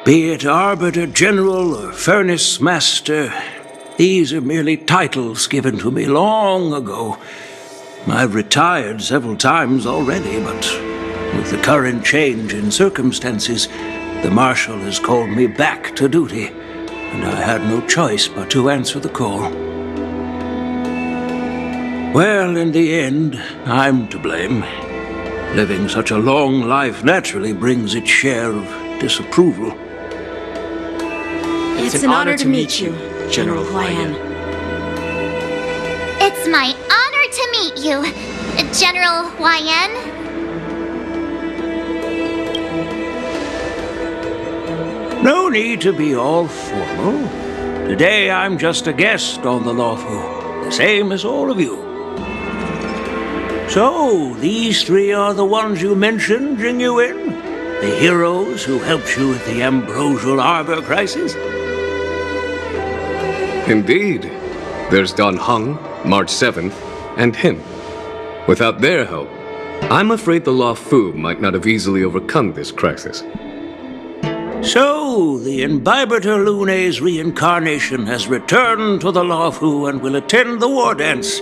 Be it Arbiter General or Furnace Master, these are merely titles given to me long ago. I've retired several times already, but with the current change in circumstances, the Marshal has called me back to duty, and I had no choice but to answer the call. Well, in the end, I'm to blame. Living such a long life naturally brings its share of disapproval. It's an honor to meet you, General Huayan. It's my honor to meet you, General YN. No need to be all formal. Today I'm just a guest on the Lawfu, the same as all of you. So, these three are the ones you mentioned, Jingyuan? The heroes who helped you with the Ambrosial Arbor crisis? Indeed. There's Don Hung, March 7th, and him. Without their help, I'm afraid the Lawfu might not have easily overcome this crisis. So, the Imbibitor Lune's reincarnation has returned to the Lawfu and will attend the war dance.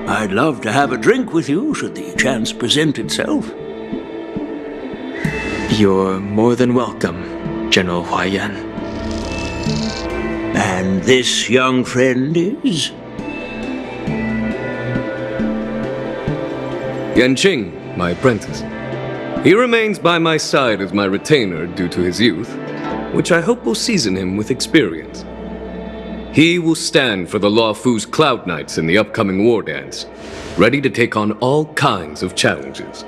I'd love to have a drink with you should the chance present itself. You're more than welcome, General Huayan. And this young friend is? YANQING, my apprentice. He remains by my side as my retainer due to his youth, which I hope will season him with experience. He will stand for the Lawfu's Cloud Knights in the upcoming war dance, ready to take on all kinds of challenges.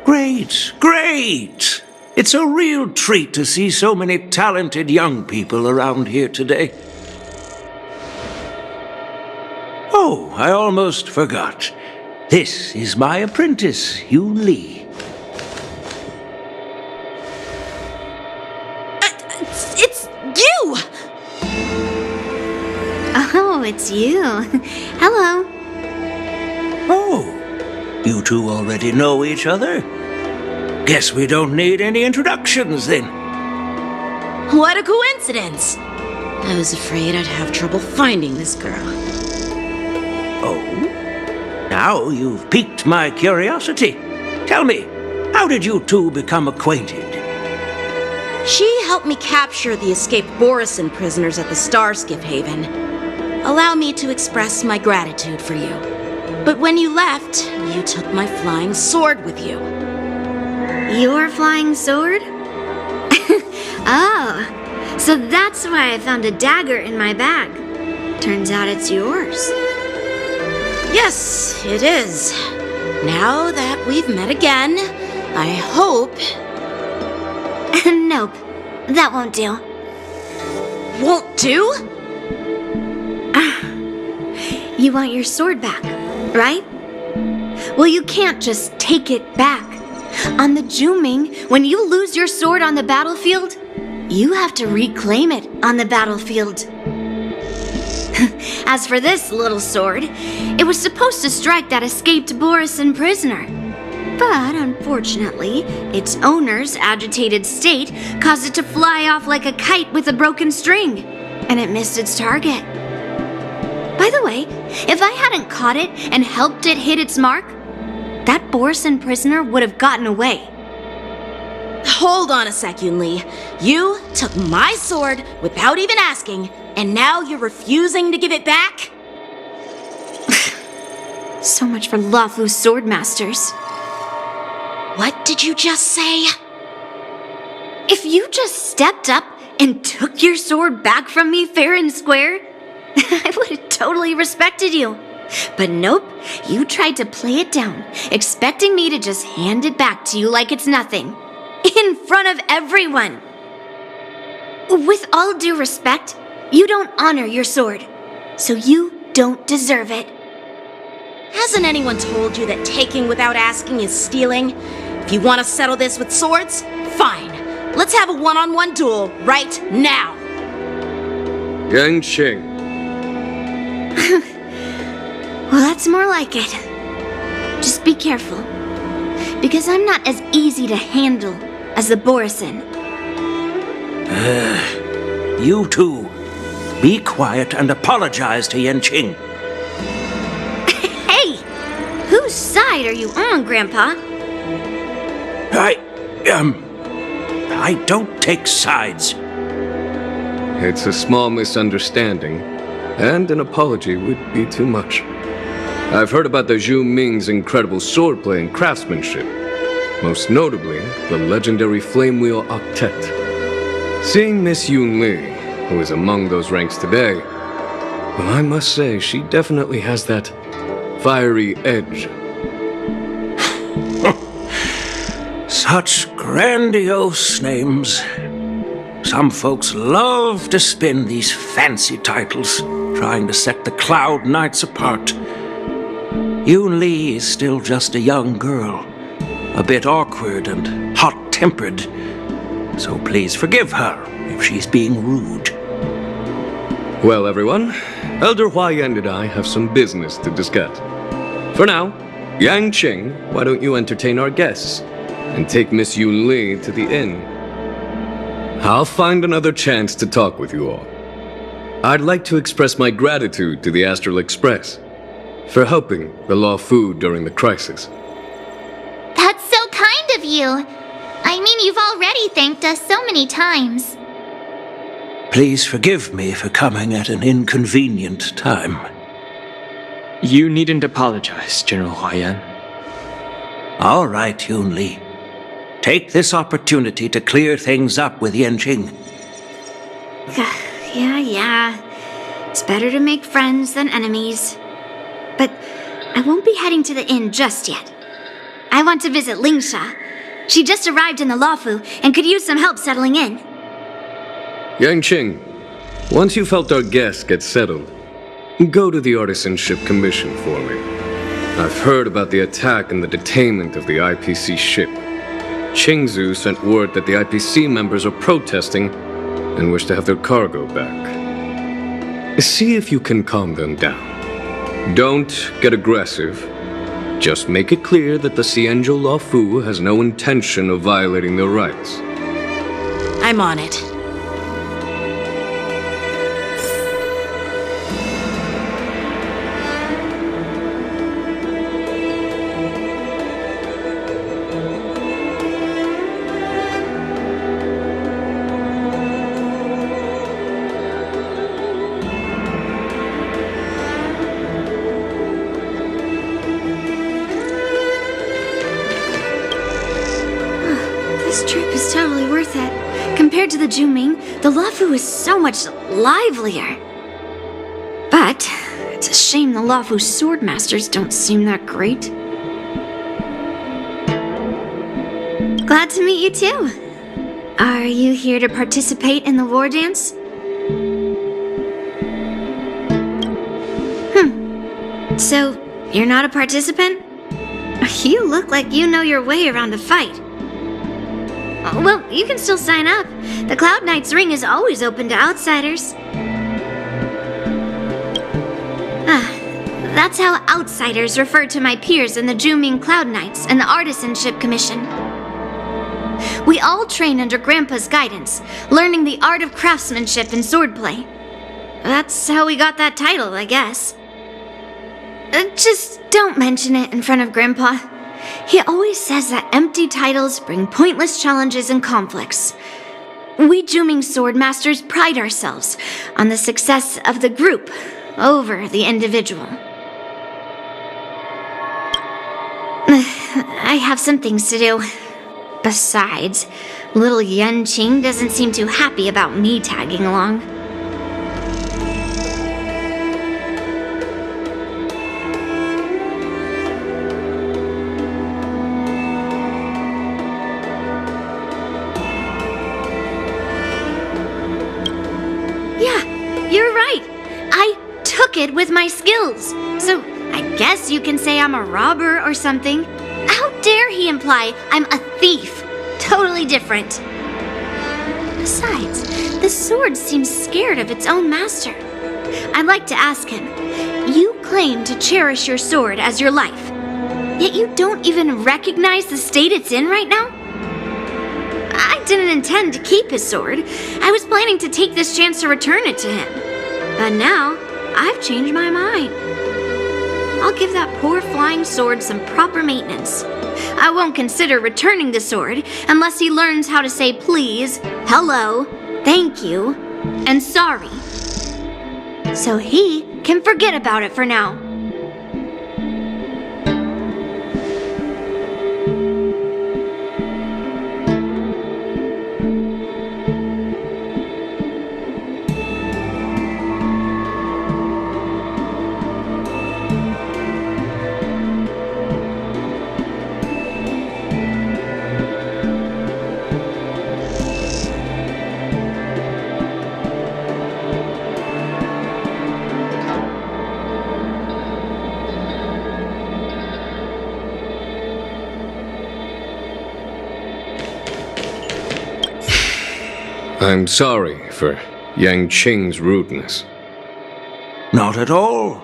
Great, great! It's a real treat to see so many talented young people around here today. Oh, I almost forgot. This is my apprentice, YUNLI. It's you! Oh, it's you. Hello. Oh, you two already know each other? Guess we don't need any introductions then. What a coincidence! I was afraid I'd have trouble finding this girl. Oh? Now you've piqued my curiosity. Tell me, how did you two become acquainted? She helped me capture the escaped Borison prisoners at the Starskiff Haven. Allow me to express my gratitude for you. But when you left, you took my flying sword with you. Your flying sword? Oh, so that's why I found a dagger in my bag. Turns out it's yours. Yes, it is. Now that we've met again, I hope... Nope, that won't do. Won't do? You want your sword back, right? Well, you can't just take it back. On the Juming, when you lose your sword on the battlefield, you have to reclaim it on the battlefield. As for this little sword, it was supposed to strike that escaped Borison prisoner. But unfortunately, its owner's agitated state caused it to fly off like a kite with a broken string, and it missed its target. By the way, if I hadn't caught it and helped it hit its mark, that Borison prisoner would have gotten away. Hold on a sec, YUNLI. You took my sword without even asking, and now you're refusing to give it back? So much for Lawfu sword masters. What did you just say? If you just stepped up and took your sword back from me fair and square, I would have totally respected you. But nope, you tried to play it down, expecting me to just hand it back to you like it's nothing. In front of everyone. With all due respect, you don't honor your sword, so you don't deserve it. Hasn't anyone told you that taking without asking is stealing? If you want to settle this with swords, fine. Let's have a one-on-one duel right now. YANQING. Well, that's more like it. Just be careful. because I'm not as easy to handle as the Borisin. You two, be quiet and apologize to YANQING. Hey! Whose side are you on, Grandpa? I don't take sides. It's a small misunderstanding, and an apology would be too much. I've heard about the Zhu Ming's incredible swordplay and craftsmanship, most notably the legendary Flame Wheel Octet. Seeing Miss YUNLI, who is among those ranks today, well, I must say she definitely has that fiery edge. Such grandiose names. Some folks love to spin these fancy titles, trying to set the Cloud Knights apart. YUNLI is still just a young girl, a bit awkward and hot-tempered, so please forgive her if she's being rude. Well, everyone, Elder Huayan and I have some business to discuss. For now, YANQING, why don't you entertain our guests and take Miss YUNLI to the inn? I'll find another chance to talk with you all. I'd like to express my gratitude to the Astral Express for helping the Law Fu during the crisis. That's so kind of you. I mean, you've already thanked us so many times. Please forgive me for coming at an inconvenient time. You needn't apologize, General Huayan. All right, YUNLI. Take this opportunity to clear things up with YANQING. Yeah. It's better to make friends than enemies. But I won't be heading to the inn just yet. I want to visit Lingsha. She just arrived in the Luofu and could use some help settling in. YANQING, once you've helped our guests get settled, go to the Artisanship Commission for me. I've heard about the attack and the detainment of the IPC ship. Qingzu sent word that the IPC members are protesting and wish to have their cargo back. See if you can calm them down. Don't get aggressive. Just make it clear that the Xianzhou Law Fu has no intention of violating their rights. I'm on it. This trip is totally worth it. Compared to the Juming, the Luofu is so much livelier. But it's a shame the Luofu swordmasters don't seem that great. Glad to meet you too. Are you here to participate in the war dance? So, you're not a participant? You look like you know your way around a fight. Well, you can still sign up. The Cloud Knight's ring is always open to outsiders. That's how outsiders refer to my peers in the Juming Cloud Knights and the Artisanship Commission. We all train under Grandpa's guidance, learning the art of craftsmanship and swordplay. That's how we got that title, I guess. Just don't mention it in front of Grandpa. He always says that empty titles bring pointless challenges and conflicts. We Juming swordmasters pride ourselves on the success of the group over the individual. I have some things to do. Besides, little YANQING doesn't seem too happy about me tagging along. Yeah, you're right. I took it with my skills. So I guess you can say I'm a robber or something. How dare he imply I'm a thief? Totally different. Besides, the sword seems scared of its own master. I'd like to ask him, you claim to cherish your sword as your life. Yet you don't even recognize the state it's in right now? I didn't intend to keep his sword. I was planning to take this chance to return it to him. But now, I've changed my mind. I'll give that poor flying sword some proper maintenance. I won't consider returning the sword unless he learns how to say please, hello, thank you, and sorry. So he can forget about it for now. I'm sorry for YANQING's rudeness. Not at all.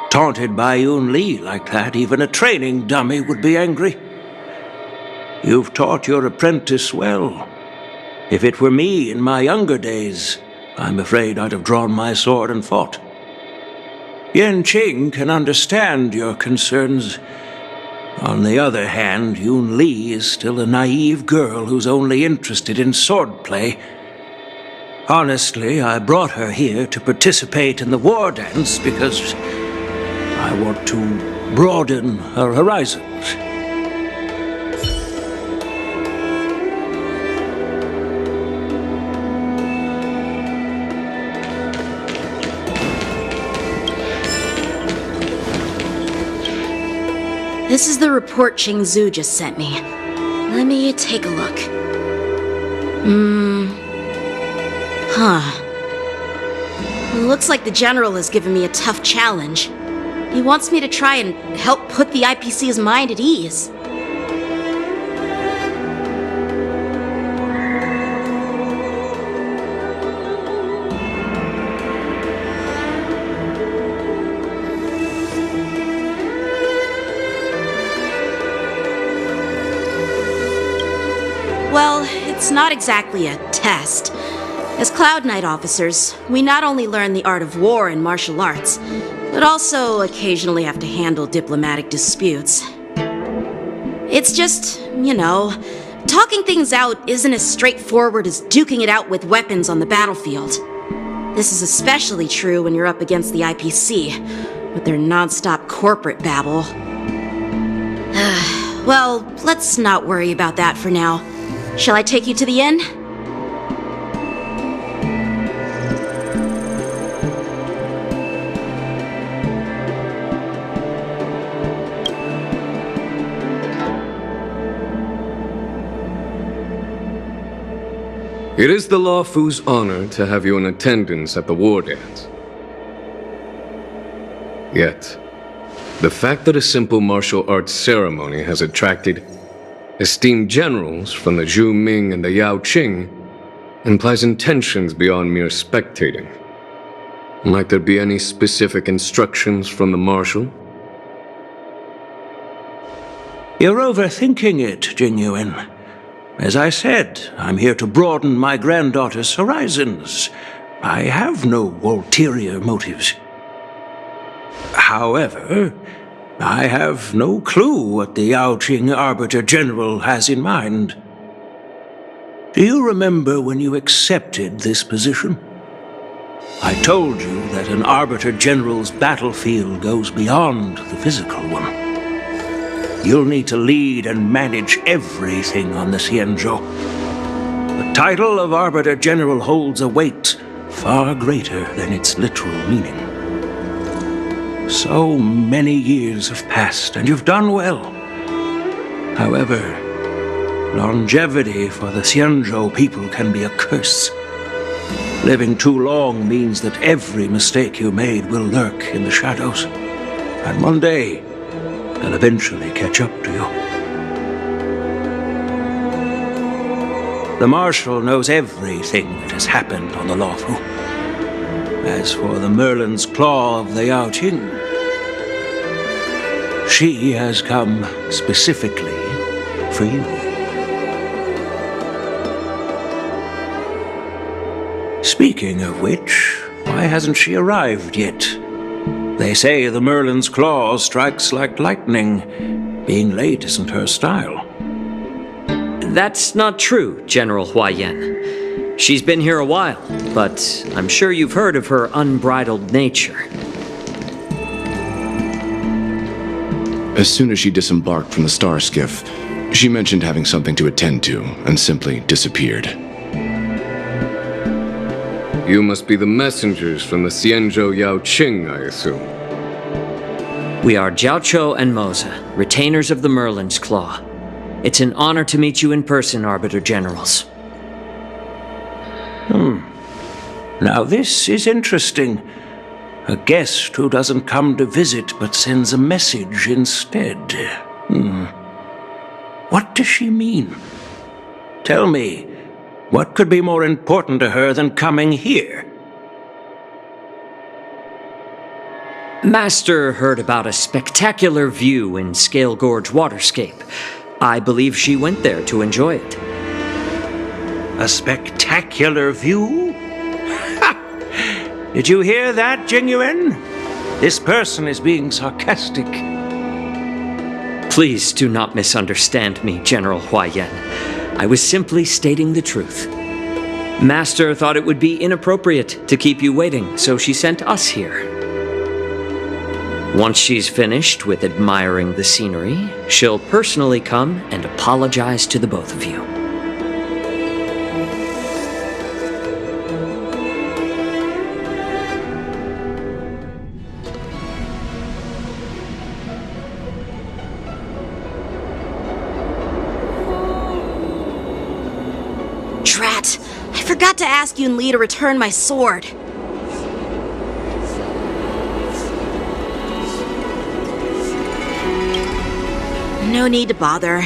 Taunted by YUNLI like that, even a training dummy would be angry. You've taught your apprentice well. If it were me in my younger days, I'm afraid I'd have drawn my sword and fought. YANQING can understand your concerns. On the other hand, YUNLI is still a naive girl who's only interested in swordplay. Honestly, I brought her here to participate in the war dance because I want to broaden her horizons. This is the report Qingzu just sent me. Let me take a look. Looks like the General has given me a tough challenge. He wants me to try and help put the IPC's mind at ease. Well, it's not exactly a test. As Cloud Knight officers, we not only learn the art of war and martial arts, but also occasionally have to handle diplomatic disputes. It's just, talking things out isn't as straightforward as duking it out with weapons on the battlefield. This is especially true when you're up against the IPC, with their non-stop corporate babble. Well, let's not worry about that for now. Shall I take you to the inn? It is the Luofu's honor to have you in attendance at the war dance. Yet, the fact that a simple martial arts ceremony has attracted esteemed generals from the Zhu Ming and the YANQING implies intentions beyond mere spectating. Might there be any specific instructions from the marshal? You're overthinking it, Jingyuan. As I said, I'm here to broaden my granddaughter's horizons. I have no ulterior motives. However, I have no clue what the YANQING Arbiter General has in mind. Do you remember when you accepted this position? I told you that an Arbiter General's battlefield goes beyond the physical one. You'll need to lead and manage everything on the Xianzhou. The title of Arbiter General holds a weight far greater than its literal meaning. So many years have passed, and you've done well. However, longevity for the Xianzhou people can be a curse. Living too long means that every mistake you made will lurk in the shadows. And one day, they'll eventually catch up to you. The Marshal knows everything that has happened on the Luofu. As for the Merlin's Claw of the YANQING, She has come specifically for you. Speaking of which, why hasn't she arrived yet? They say the Merlin's claw strikes like lightning. Being late isn't her style. That's not true, General Huayan. She's been here a while, but I'm sure you've heard of her unbridled nature. As soon as she disembarked from the star skiff, she mentioned having something to attend to and simply disappeared. You must be the messengers from the Xianzhou YANQING, I assume. We are Jiaoqiu and Moza, retainers of the Merlin's Claw. It's an honor to meet you in person, Arbiter Generals. Now this is interesting. A guest who doesn't come to visit but sends a message instead. What does she mean? Tell me, what could be more important to her than coming here? Master heard about a spectacular view in Scale Gorge Waterscape. I believe she went there to enjoy it. A spectacular view? Did you hear that, Jingyuan? This person is being sarcastic. Please do not misunderstand me, General Huayan. I was simply stating the truth. Master thought it would be inappropriate to keep you waiting, so she sent us here. Once she's finished with admiring the scenery, she'll personally come and apologize to the both of you. Drat! I forgot to ask Yunli to return my sword. No need to bother.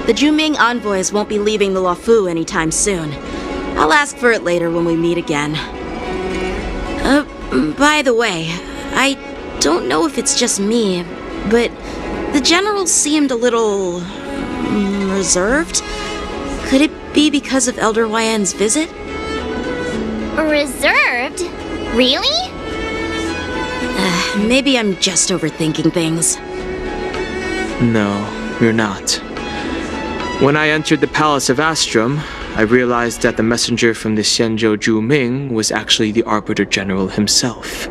The Juming envoys won't be leaving the Luofu anytime soon. I'll ask for it later when we meet again. By the way, I don't know if it's just me, but the general seemed a little reserved. Could it be because of Elder Huayan's visit? Reserved? Really? Maybe I'm just overthinking things. No, you're not. When I entered the Palace of Astrum, I realized that the messenger from the Xianzhou Juming was actually the Arbiter General himself.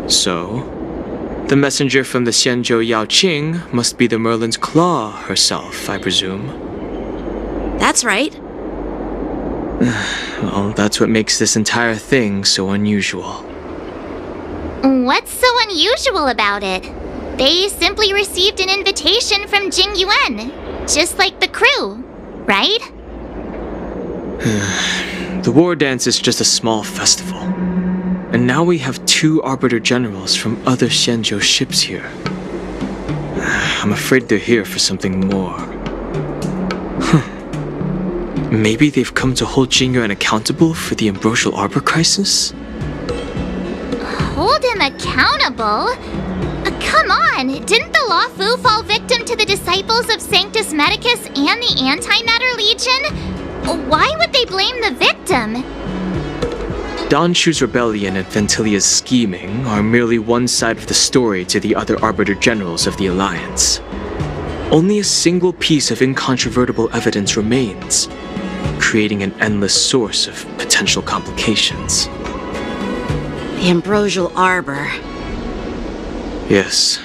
So, the messenger from the Xianzhou YANQING must be the Merlin's Claw herself, I presume. That's right. Well, that's what makes this entire thing so unusual. What's so unusual about it? They simply received an invitation from Jingyuan, just like the crew, right? The war dance is just a small festival. And now we have 2 Arbiter Generals from other Xianzhou ships here. I'm afraid they're here for something more. Maybe they've come to hold Jingyuan accountable for the Ambrosial Arbor crisis? Hold him accountable? Come on! Didn't the Luofu fall victim to the disciples of Sanctus Medicus and the Antimatter Legion? Why would they blame the victim? Danshu's rebellion and Ventilia's scheming are merely one side of the story to the other Arbiter Generals of the Alliance. Only a single piece of incontrovertible evidence remains, creating an endless source of potential complications. The Ambrosial Arbor. Yes.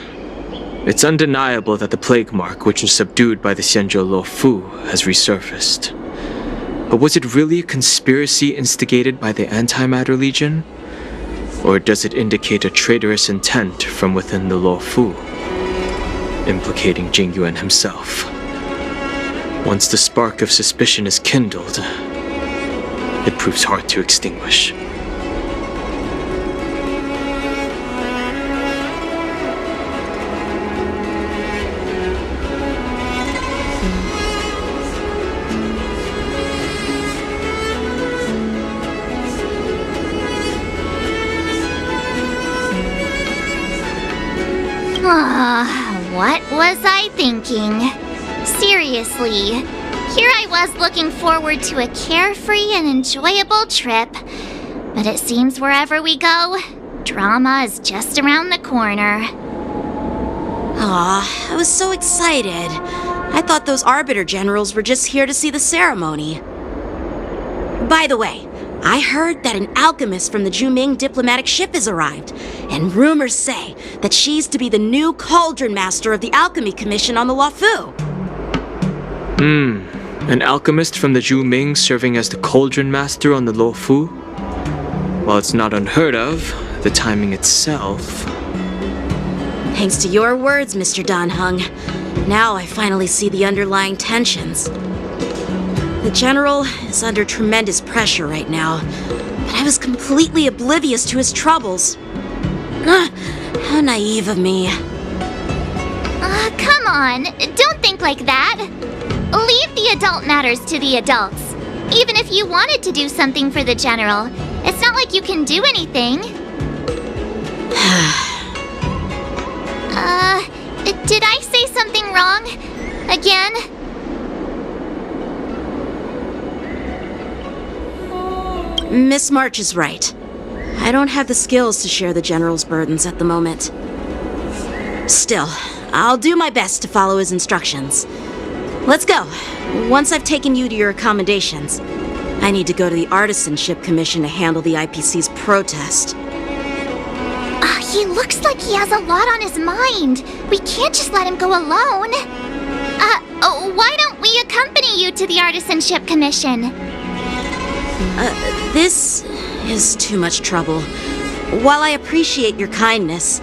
It's undeniable that the plague mark, which was subdued by the Xianzhou Luofu, has resurfaced. But was it really a conspiracy instigated by the Antimatter Legion? Or does it indicate a traitorous intent from within the Luofu, implicating Jingyuan himself? Once the spark of suspicion is kindled, it proves hard to extinguish. What was I thinking? Seriously, here I was looking forward to a carefree and enjoyable trip. But it seems wherever we go, drama is just around the corner. Aw, I was so excited. I thought those Arbiter Generals were just here to see the ceremony. By the way, I heard that an alchemist from the Juming diplomatic ship has arrived, and rumors say that she's to be the new Cauldron Master of the Alchemy Commission on the Luofu. An alchemist from the Juming serving as the Cauldron Master on the Luofu? While it's not unheard of, the timing itself... Thanks to your words, Mr. Dan Heng, now I finally see the underlying tensions. The General is under tremendous pressure right now, but I was completely oblivious to his troubles. How naive of me. Come on, don't think like that. Leave the adult matters to the adults. Even if you wanted to do something for the General, it's not like you can do anything. Did I say something wrong? Again? Miss March is right. I don't have the skills to share the General's burdens at the moment. Still, I'll do my best to follow his instructions. Let's go. Once I've taken you to your accommodations, I need to go to the Artisanship Commission to handle the IPC's protest. He looks like he has a lot on his mind. We can't just let him go alone. Why don't we accompany you to the Artisanship Commission? This is too much trouble. While I appreciate your kindness,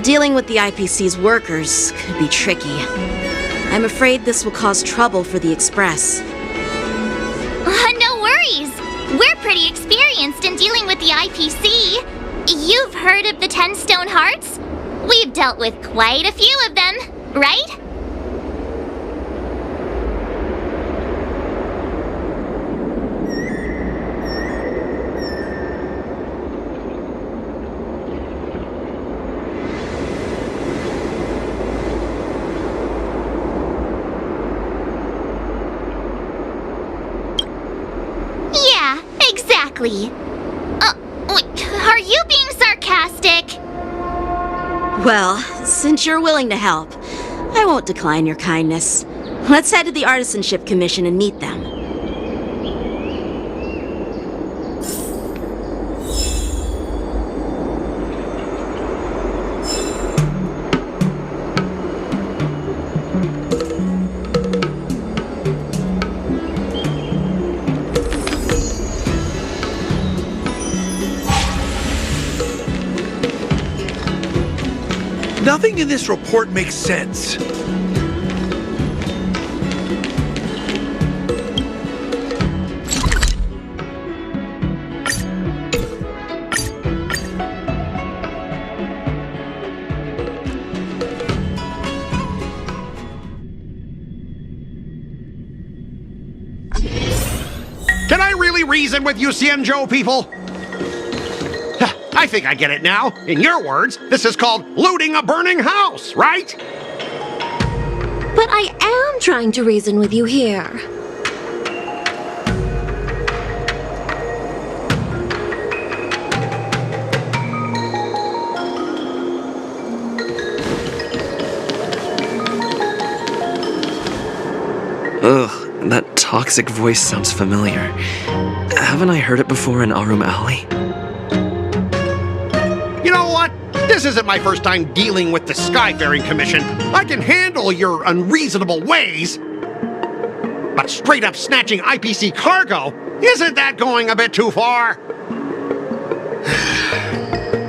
dealing with the IPC's workers could be tricky. I'm afraid this will cause trouble for the Express. No worries. We're pretty experienced in dealing with the IPC. You've heard of the 10 Stone Hearts? We've dealt with quite a few of them, right? Yeah, exactly. Are you being sarcastic? Well, since you're willing to help, I won't decline your kindness. Let's head to the Artisanship Commission and meet them. Nothing in this report makes sense. Can I really reason with you Xianzhou people? I think I get it now. In your words, this is called looting a burning house, right? But I am trying to reason with you here. Ugh, that toxic voice sounds familiar. Haven't I heard it before in Arum Alley? You know what? This isn't my first time dealing with the Skyfaring Commission. I can handle your unreasonable ways. But straight up snatching IPC cargo, isn't that going a bit too far?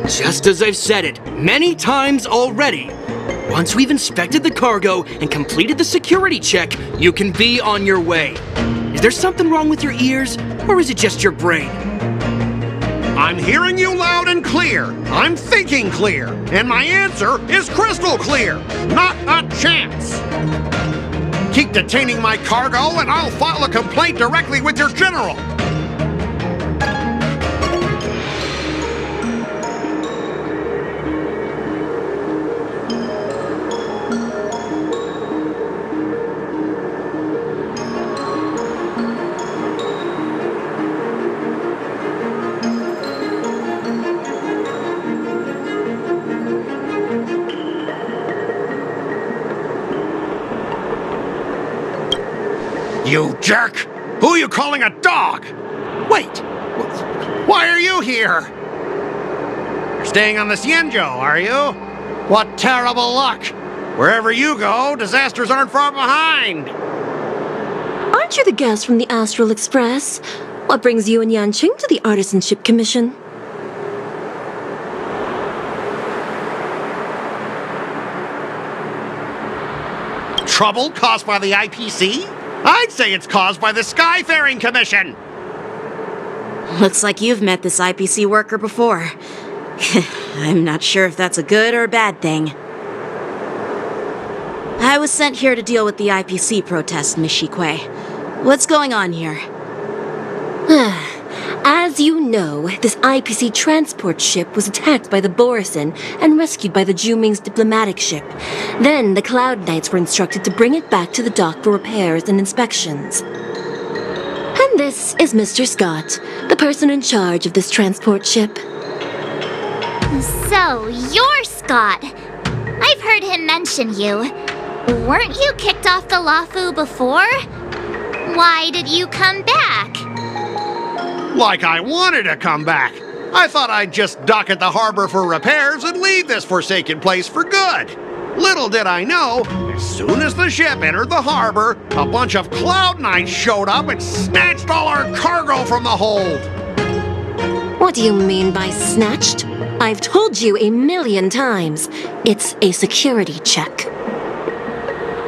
Just as I've said it many times already. Once we've inspected the cargo and completed the security check, you can be on your way. Is there something wrong with your ears, or is it just your brain? I'm hearing you loud and clear. I'm thinking clear. And my answer is crystal clear. Not a chance. Keep detaining my cargo and I'll file a complaint directly with your general. You jerk! Who are you calling a dog? Wait! Why are you here? You're staying on the Xianzhou, are you? What terrible luck! Wherever you go, disasters aren't far behind! Aren't you the guest from the Astral Express? What brings you and YANQING to the Artisanship Commission? Trouble caused by the IPC? I'd say it's caused by the Skyfaring Commission! Looks like you've met this IPC worker before. I'm not sure if that's a good or a bad thing. I was sent here to deal with the IPC protest, Miss Shikui. What's going on here? As you know, this IPC transport ship was attacked by the Borisin and rescued by the Juming's diplomatic ship. Then the Cloud Knights were instructed to bring it back to the dock for repairs and inspections. And this is Mr. Scott, the person in charge of this transport ship. So, you're Scott. I've heard him mention you. Weren't you kicked off the Lafu before? Why did you come back? Like I wanted to come back. I thought I'd just dock at the harbor for repairs and leave this forsaken place for good. Little did I know, as soon as the ship entered the harbor, a bunch of Cloud Knights showed up and snatched all our cargo from the hold. What do you mean by snatched? I've told you 1,000,000 times. It's a security check.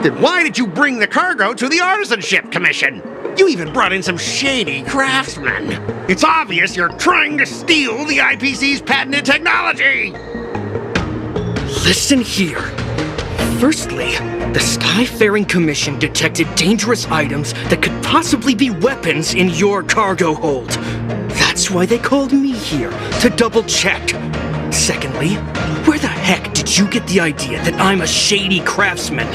Then why did you bring the cargo to the Artisanship Commission? You even brought in some shady craftsmen. It's obvious you're trying to steal the IPC's patented technology! Listen here. Firstly, the Skyfaring Commission detected dangerous items that could possibly be weapons in your cargo hold. That's why they called me here, to double-check. Secondly, where the heck did you get the idea that I'm a shady craftsman?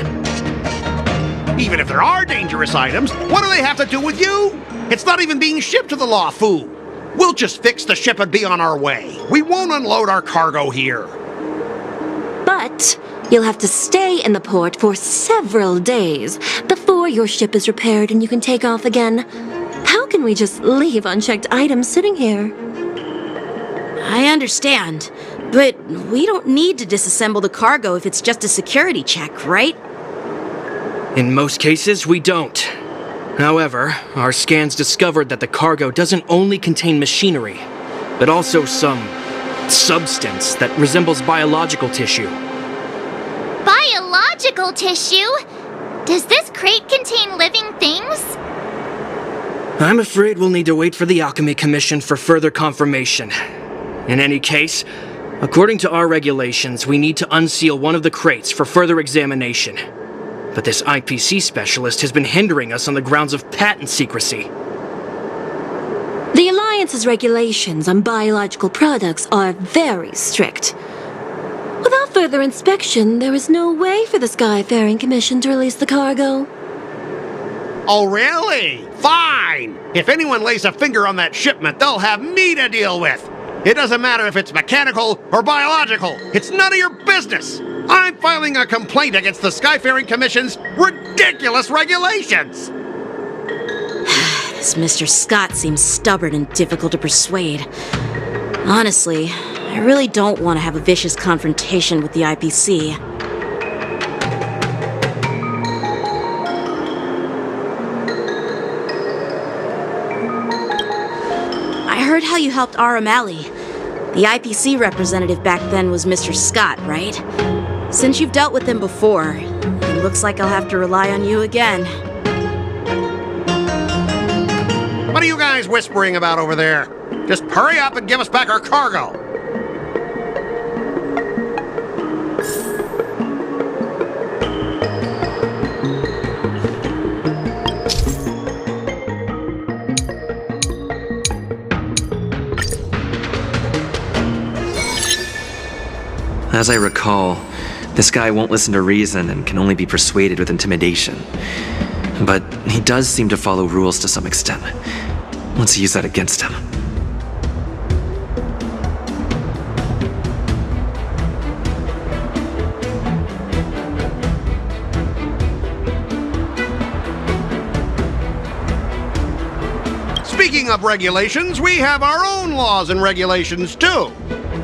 Even if there are dangerous items, what do they have to do with you? It's not even being shipped to the Lafu. We'll just fix the ship and be on our way. We won't unload our cargo here. But you'll have to stay in the port for several days before your ship is repaired and you can take off again. How can we just leave unchecked items sitting here? I understand, but we don't need to disassemble the cargo if it's just a security check, right? In most cases, we don't. However, our scans discovered that the cargo doesn't only contain machinery, but also some substance that resembles biological tissue. Biological tissue? Does this crate contain living things? I'm afraid we'll need to wait for the Alchemy Commission for further confirmation. In any case, according to our regulations, we need to unseal one of the crates for further examination. But this IPC specialist has been hindering us on the grounds of patent secrecy. The Alliance's regulations on biological products are very strict. Without further inspection, there is no way for the Skyfaring Commission to release the cargo. Oh, really? Fine! If anyone lays a finger on that shipment, they'll have me to deal with. It doesn't matter if it's mechanical or biological. It's none of your business. I'm filing a complaint against the Skyfaring Commission's ridiculous regulations. This Mr. Scott seems stubborn and difficult to persuade. Honestly, I really don't want to have a vicious confrontation with the IPC. I heard how you helped Aramali. The IPC representative back then was Mr. Scott, right? Since you've dealt with him before, it looks like I'll have to rely on you again. What are you guys whispering about over there? Just hurry up and give us back our cargo. As I recall, this guy won't listen to reason and can only be persuaded with intimidation. But he does seem to follow rules to some extent. Let's use that against him. Speaking of regulations, we have our own laws and regulations too.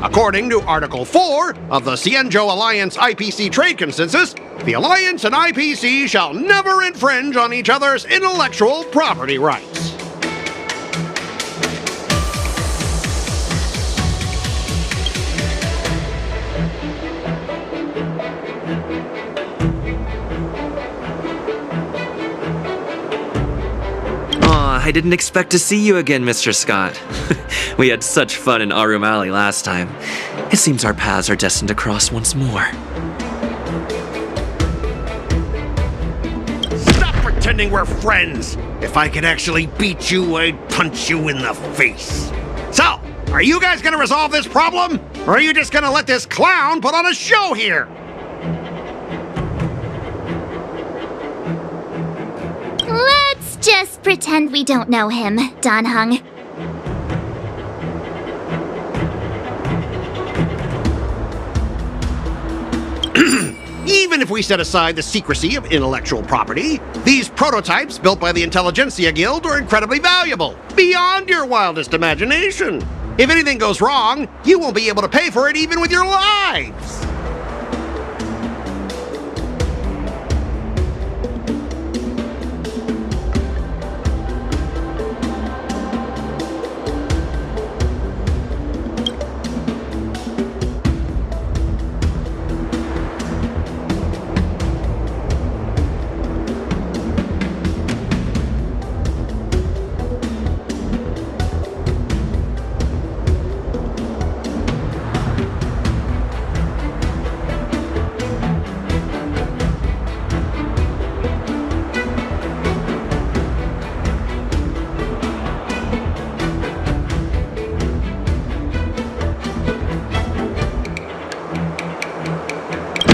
According to Article 4 of the Xianzhou Alliance IPC Trade Consensus, the Alliance and IPC shall never infringe on each other's intellectual property rights. I didn't expect to see you again, Mr. Scott. We had such fun in Arum Alley last time. It seems our paths are destined to cross once more. Stop pretending we're friends! If I could actually beat you, I'd punch you in the face. So, are you guys gonna resolve this problem? Or are you just gonna let this clown put on a show here? Let's just pretend we don't know him, Dan Hung. Even if we set aside the secrecy of intellectual property, these prototypes built by the Intelligentsia Guild are incredibly valuable, beyond your wildest imagination. If anything goes wrong, you won't be able to pay for it even with your lives.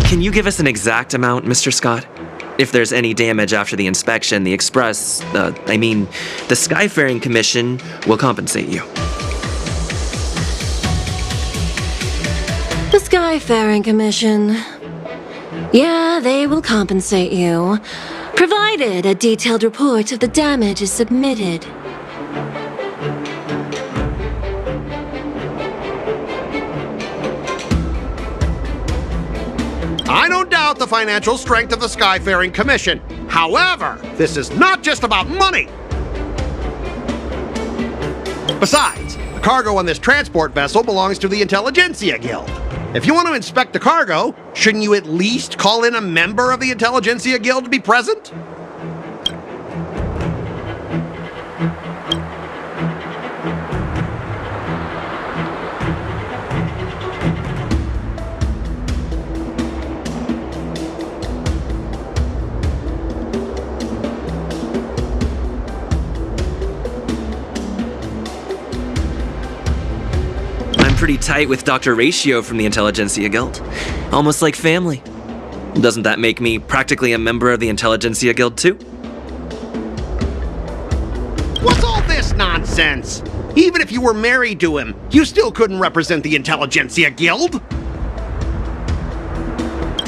Can you give us an exact amount, Mr. Scott? If there's any damage after the inspection, the the Skyfaring Commission will compensate you. The Skyfaring Commission. Yeah, they will compensate you, provided a detailed report of the damage is submitted. I don't doubt the financial strength of the Skyfaring Commission. However, this is not just about money. Besides, the cargo on this transport vessel belongs to the Intelligentsia Guild. If you want to inspect the cargo, shouldn't you at least call in a member of the Intelligentsia Guild to be present? Pretty tight with Dr. Ratio from the Intelligentsia Guild. Almost like family. Doesn't that make me practically a member of the Intelligentsia Guild too? What's all this nonsense? Even if you were married to him, you still couldn't represent the Intelligentsia Guild.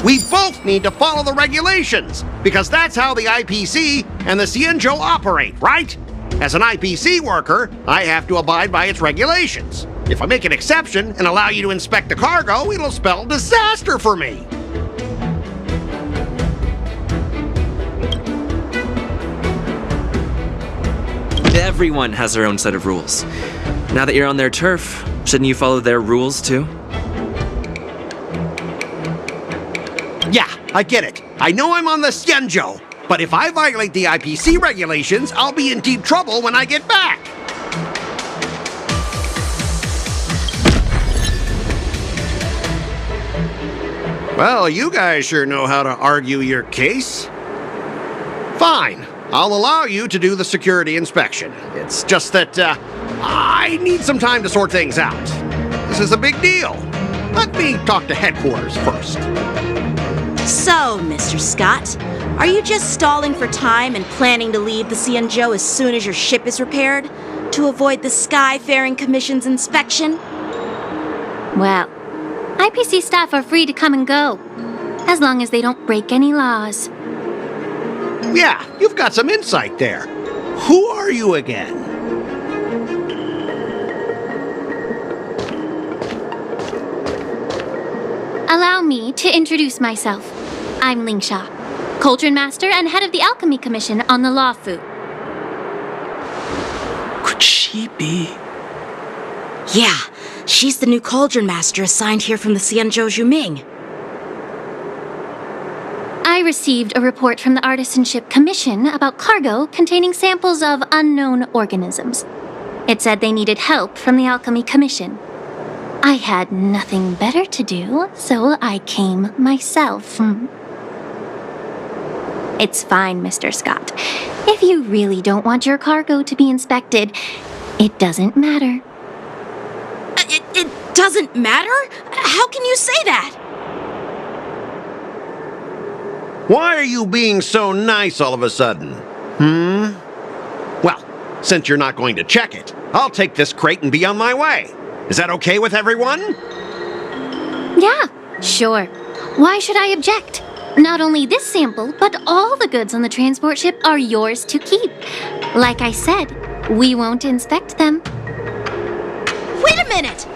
We both need to follow the regulations, because that's how the IPC and the Xianzhou operate, right? As an IPC worker, I have to abide by its regulations. If I make an exception and allow you to inspect the cargo, it'll spell disaster for me. Everyone has their own set of rules. Now that you're on their turf, shouldn't you follow their rules too? Yeah, I get it. I know I'm on the Xianzhou, but if I violate the IPC regulations, I'll be in deep trouble when I get back. Well, you guys sure know how to argue your case. Fine, I'll allow you to do the security inspection. It's just that, I need some time to sort things out. This is a big deal. Let me talk to headquarters first. So, Mr. Scott, are you just stalling for time and planning to leave the Xianzhou as soon as your ship is repaired? To avoid the Skyfaring Commission's inspection? Well, IPC staff are free to come and go, as long as they don't break any laws. Yeah, you've got some insight there. Who are you again? Allow me to introduce myself. I'm Lingsha, Cauldron Master and head of the Alchemy Commission on the Lawfu. Could she be? Yeah, she's the new Cauldron Master assigned here from the Xianzhou Zhuming. I received a report from the Artisanship Commission about cargo containing samples of unknown organisms. It said they needed help from the Alchemy Commission. I had nothing better to do, so I came myself. It's fine, Mr. Scott. If you really don't want your cargo to be inspected, it doesn't matter. It doesn't matter? How can you say that? Why are you being so nice all of a sudden? Well, since you're not going to check it, I'll take this crate and be on my way. Is that okay with everyone? Yeah, sure. Why should I object? Not only this sample, but all the goods on the transport ship are yours to keep. Like I said, we won't inspect them. Wait a minute!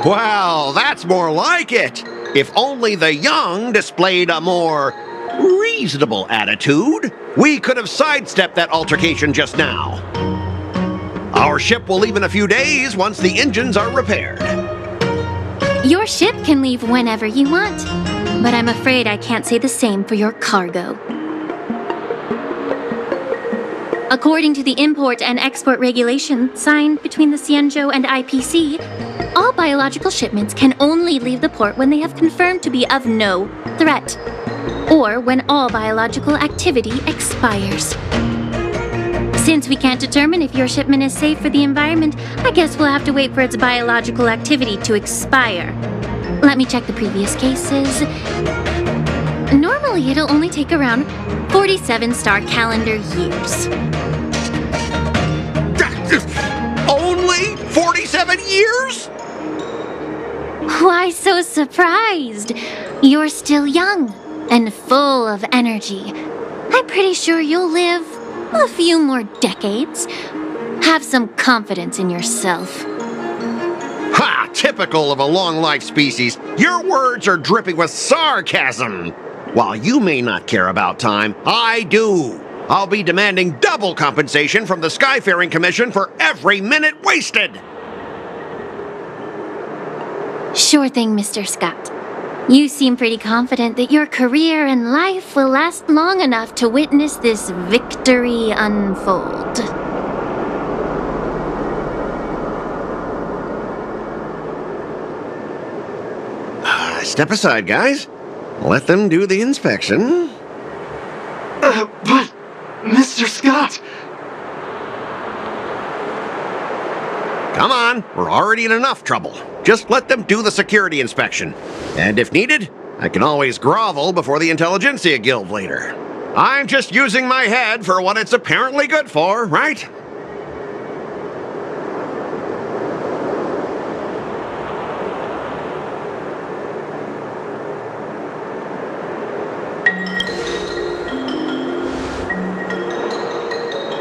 Well, that's more like it. If only the young displayed a more reasonable attitude, we could have sidestepped that altercation just now. Our ship will leave in a few days once the engines are repaired. Your ship can leave whenever you want, but I'm afraid I can't say the same for your cargo. According to the import and export regulation signed between the Xianzhou and IPC, all biological shipments can only leave the port when they have confirmed to be of no threat, or when all biological activity expires. Since we can't determine if your shipment is safe for the environment, I guess we'll have to wait for its biological activity to expire. Let me check the previous cases. Normally, it'll only take around 47 star calendar years. Only 47 years? Why so surprised? You're still young and full of energy. I'm pretty sure you'll live a few more decades. Have some confidence in yourself. Ha! Typical of a long-life species. Your words are dripping with sarcasm. While you may not care about time, I do. I'll be demanding double compensation from the Skyfaring Commission for every minute wasted. Sure thing, Mr. Scott. You seem pretty confident that your career and life will last long enough to witness this victory unfold. Step aside, guys. Let them do the inspection. But, Mr. Scott... Come on, we're already in enough trouble. Just let them do the security inspection. And if needed, I can always grovel before the Intelligentsia Guild later. I'm just using my head for what it's apparently good for, right?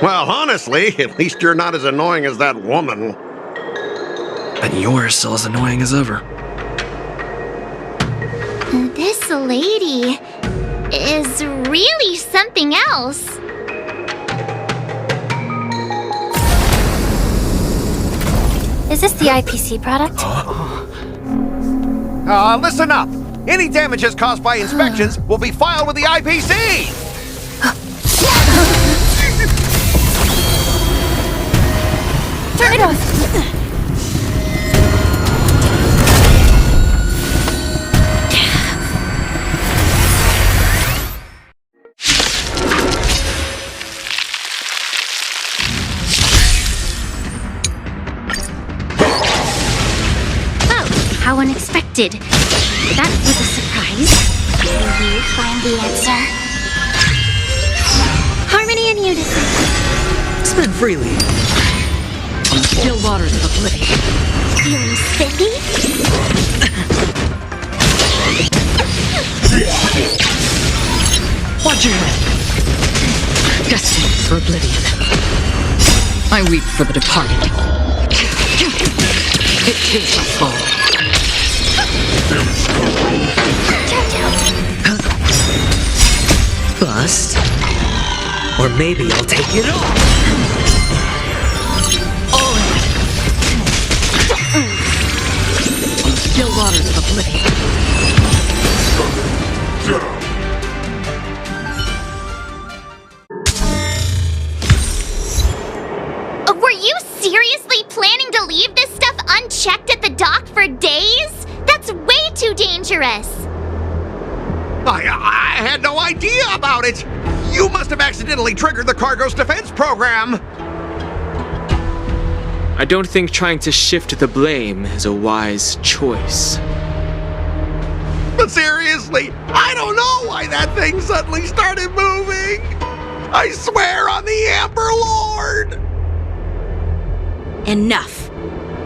Well, honestly, at least you're not as annoying as that woman. But you're still as annoying as ever. This lady is really something else. Is this the IPC product? Listen up. Any damages caused by inspections will be filed with the IPC. Turn it off. How unexpected. That was a surprise. Will you find the answer? Harmony and unison. Spin freely. On still waters of oblivion. Feeling spiffy? Watch your head. destined for oblivion. I weep for the departed. It too shall fall. Bust? Or maybe I'll take it all! All in it. On the still waters of oblivion. Were you seriously planning to leave this stuff unchecked at the dock for days? That's way too dangerous. I had no idea about it! You must have accidentally triggered the cargo's defense program! I don't think trying to shift the blame is a wise choice. But seriously, I don't know why that thing suddenly started moving! I swear on the Amber Lord! Enough.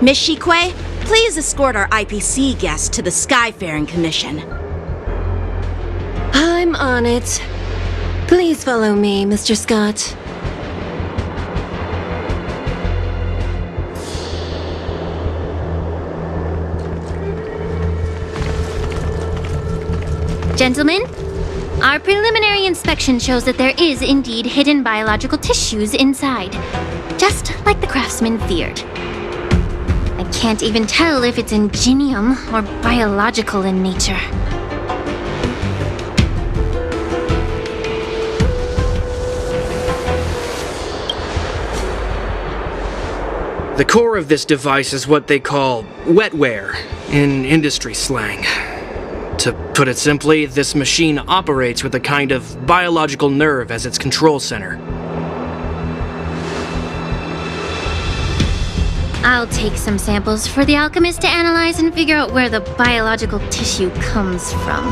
Miss Shikwe, please escort our IPC guest to the Skyfaring Commission. I'm on it. Please follow me, Mr. Scott. Gentlemen, our preliminary inspection shows that there is indeed hidden biological tissues inside, just like the craftsman feared. I can't even tell if it's ingenium or biological in nature. The core of this device is what they call wetware in industry slang. To put it simply, this machine operates with a kind of biological nerve as its control center. I'll take some samples for the alchemist to analyze and figure out where the biological tissue comes from.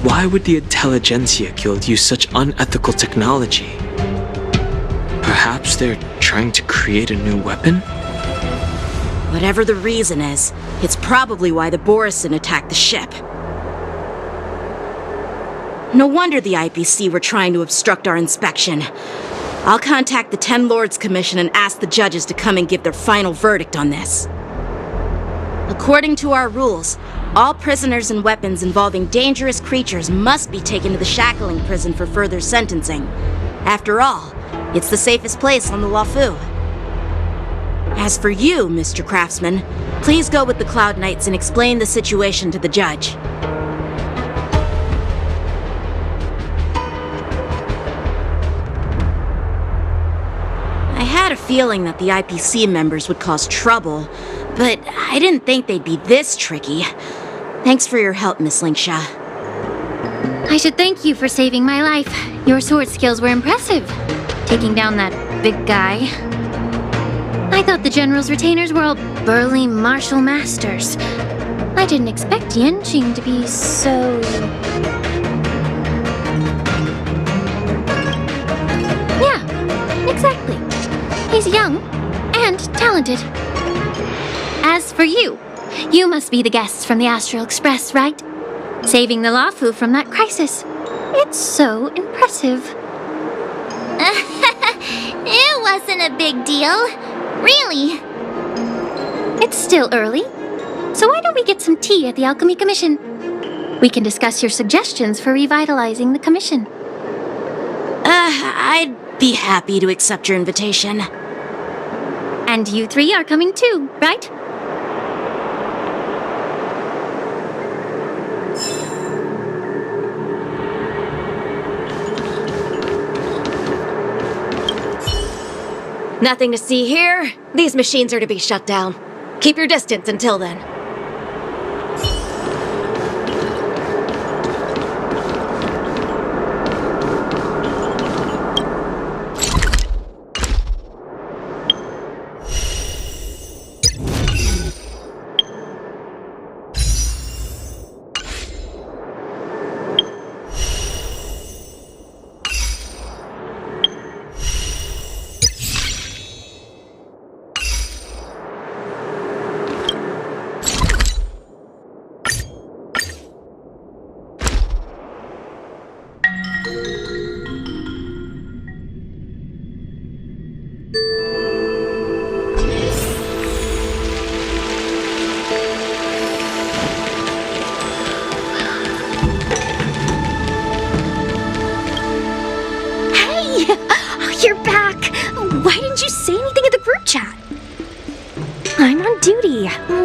Why would the Intelligentsia Guild use such unethical technology? Perhaps they're trying to create a new weapon? Whatever the reason is, it's probably why the Borisin attacked the ship. No wonder the IPC were trying to obstruct our inspection. I'll contact the Ten Lords Commission and ask the judges to come and give their final verdict on this. According to our rules, all prisoners and weapons involving dangerous creatures must be taken to the shackling prison for further sentencing. After all, it's the safest place on the Luofu. As for you, Mr. Craftsman, please go with the Cloud Knights and explain the situation to the judge. I had a feeling that the IPC members would cause trouble, but I didn't think they'd be this tricky. Thanks for your help, Miss Linksha. I should thank you for saving my life. Your sword skills were impressive, taking down that big guy. I thought the General's retainers were all burly martial masters. I didn't expect YANQING to be so... Yeah, exactly. He's young and talented. As for you, you must be the guests from the Astral Express, right? Saving the Luofu from that crisis. It's so impressive. It wasn't a big deal. Really? It's still early, so why don't we get some tea at the Alchemy Commission? We can discuss your suggestions for revitalizing the commission. I'd be happy to accept your invitation. And you three are coming too, right? Nothing to see here. These machines are to be shut down. Keep your distance until then.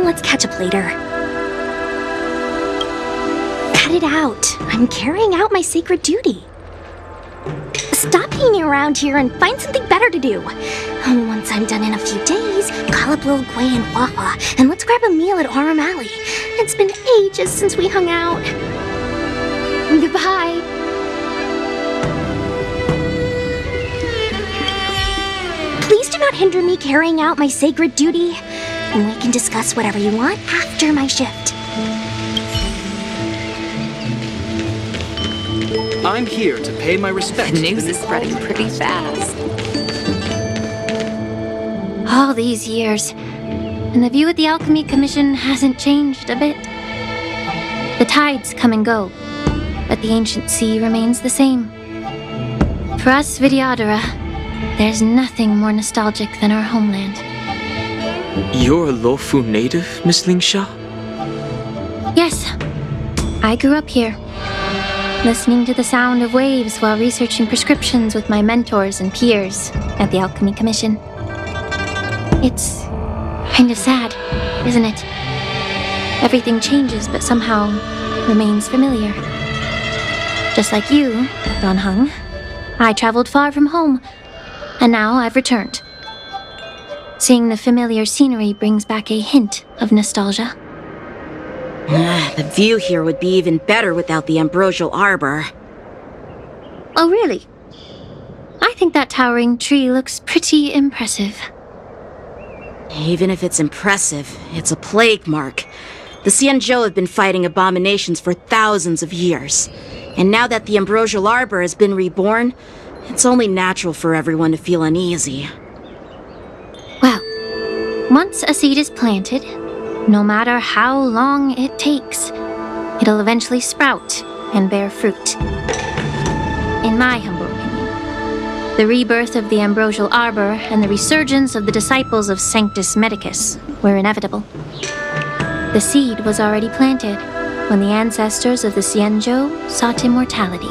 let's catch up later. Cut it out. I'm carrying out my sacred duty. Stop hanging around here and find something better to do. Once I'm done in a few days, call up Lil Gwei and Wawa, and let's grab a meal at Aurum Alley. It's been ages since we hung out. Goodbye. Please do not hinder me carrying out my sacred duty. We can discuss whatever you want after my shift. I'm here to pay my respects. The news is spreading pretty fast. All these years, and the view at the Alchemy Commission hasn't changed a bit. The tides come and go, but the ancient sea remains the same. For us Vidyadhara, there's nothing more nostalgic than our homeland. You're a Luofu native, Miss Lingsha? Yes, I grew up here, listening to the sound of waves while researching prescriptions with my mentors and peers at the Alchemy Commission. It's kind of sad, isn't it? Everything changes but somehow remains familiar. Just like you, Don Hung, I traveled far from home, and now I've returned. Seeing the familiar scenery brings back a hint of nostalgia. The view here would be even better without the ambrosial arbor. Oh, really? I think that towering tree looks pretty impressive. Even if it's impressive, it's a plague mark. The Xianzhou have been fighting abominations for thousands of years. And now that the ambrosial arbor has been reborn, it's only natural for everyone to feel uneasy. Well, once a seed is planted, no matter how long it takes, it'll eventually sprout and bear fruit. In my humble opinion, the rebirth of the ambrosial arbor and the resurgence of the disciples of Sanctus Medicus were inevitable. The seed was already planted when the ancestors of the Xianzhou sought immortality.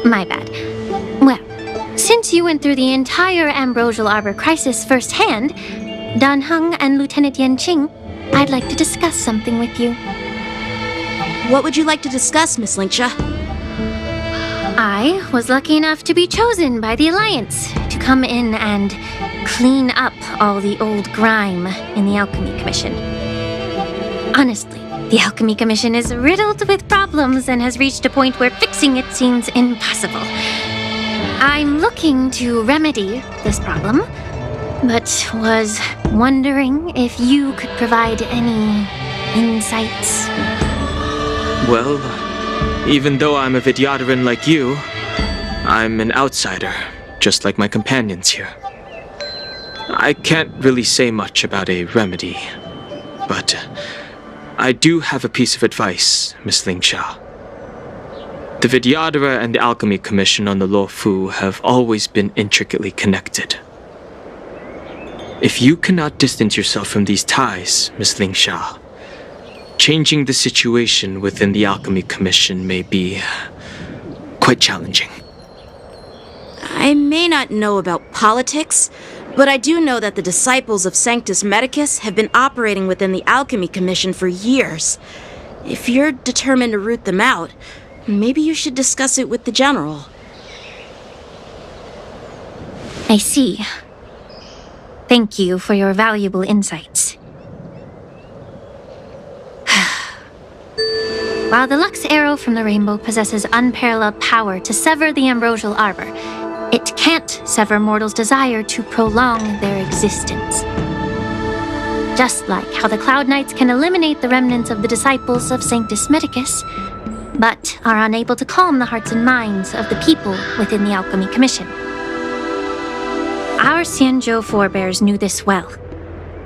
My bad. Well, since you went through the entire Ambrosial Arbor crisis firsthand, Dan Heng and Lieutenant YANQING, I'd like to discuss something with you. What would you like to discuss, Miss Lingsha? I was lucky enough to be chosen by the Alliance to come in and clean up all the old grime in the Alchemy Commission. Honestly, the Alchemy Commission is riddled with problems and has reached a point where fixing it seems impossible. I'm looking to remedy this problem, but was wondering if you could provide any insights. Well, even though I'm a Vidyadharan like you, I'm an outsider, just like my companions here. I can't really say much about a remedy, but I do have a piece of advice, Miss Lingsha. The Vidyadhara and the Alchemy Commission on the Luofu have always been intricately connected. If you cannot distance yourself from these ties, Miss Lingsha, changing the situation within the Alchemy Commission may be quite challenging. I may not know about politics, but I do know that the disciples of Sanctus Medicus have been operating within the Alchemy Commission for years. If you're determined to root them out, maybe you should discuss it with the General. I see. Thank you for your valuable insights. While the Lux Arrow from the Rainbow possesses unparalleled power to sever the Ambrosial Arbor, it can't sever mortals' desire to prolong their existence. Just like how the Cloud Knights can eliminate the remnants of the disciples of Sanctus Medicus, but are unable to calm the hearts and minds of the people within the Alchemy Commission. Our Xianzhou forebears knew this well,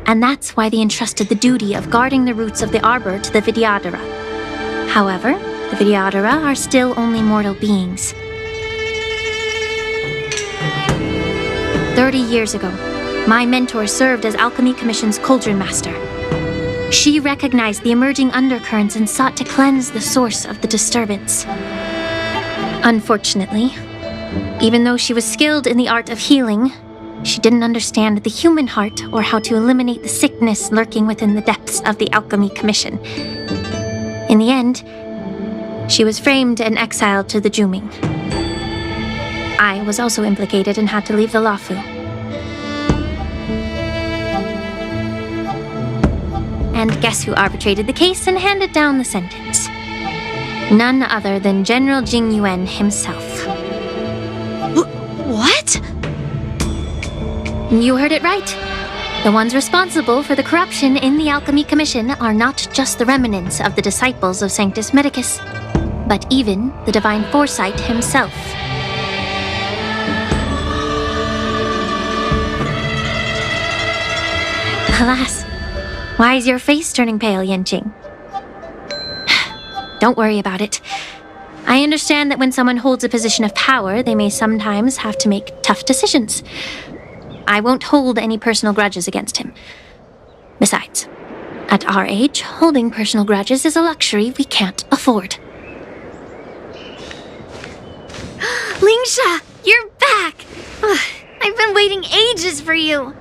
and that's why they entrusted the duty of guarding the roots of the arbor to the Vidyadhara. However, the Vidyadhara are still only mortal beings. 30 years ago, my mentor served as Alchemy Commission's Cauldron Master. She recognized the emerging undercurrents and sought to cleanse the source of the disturbance. Unfortunately, even though she was skilled in the art of healing, she didn't understand the human heart or how to eliminate the sickness lurking within the depths of the Alchemy Commission. In the end, she was framed and exiled to the Juming. I was also implicated and had to leave the Lafu. And guess who arbitrated the case and handed down the sentence? None other than General Jing Yuan himself. What? You heard it right. The ones responsible for the corruption in the Alchemy Commission are not just the remnants of the disciples of Sanctus Medicus, but even the Divine Foresight himself. Alas, why is your face turning pale, YANQING? Don't worry about it. I understand that when someone holds a position of power, they may sometimes have to make tough decisions. I won't hold any personal grudges against him. Besides, at our age, holding personal grudges is a luxury we can't afford. Lingsha, you're back! I've been waiting ages for you.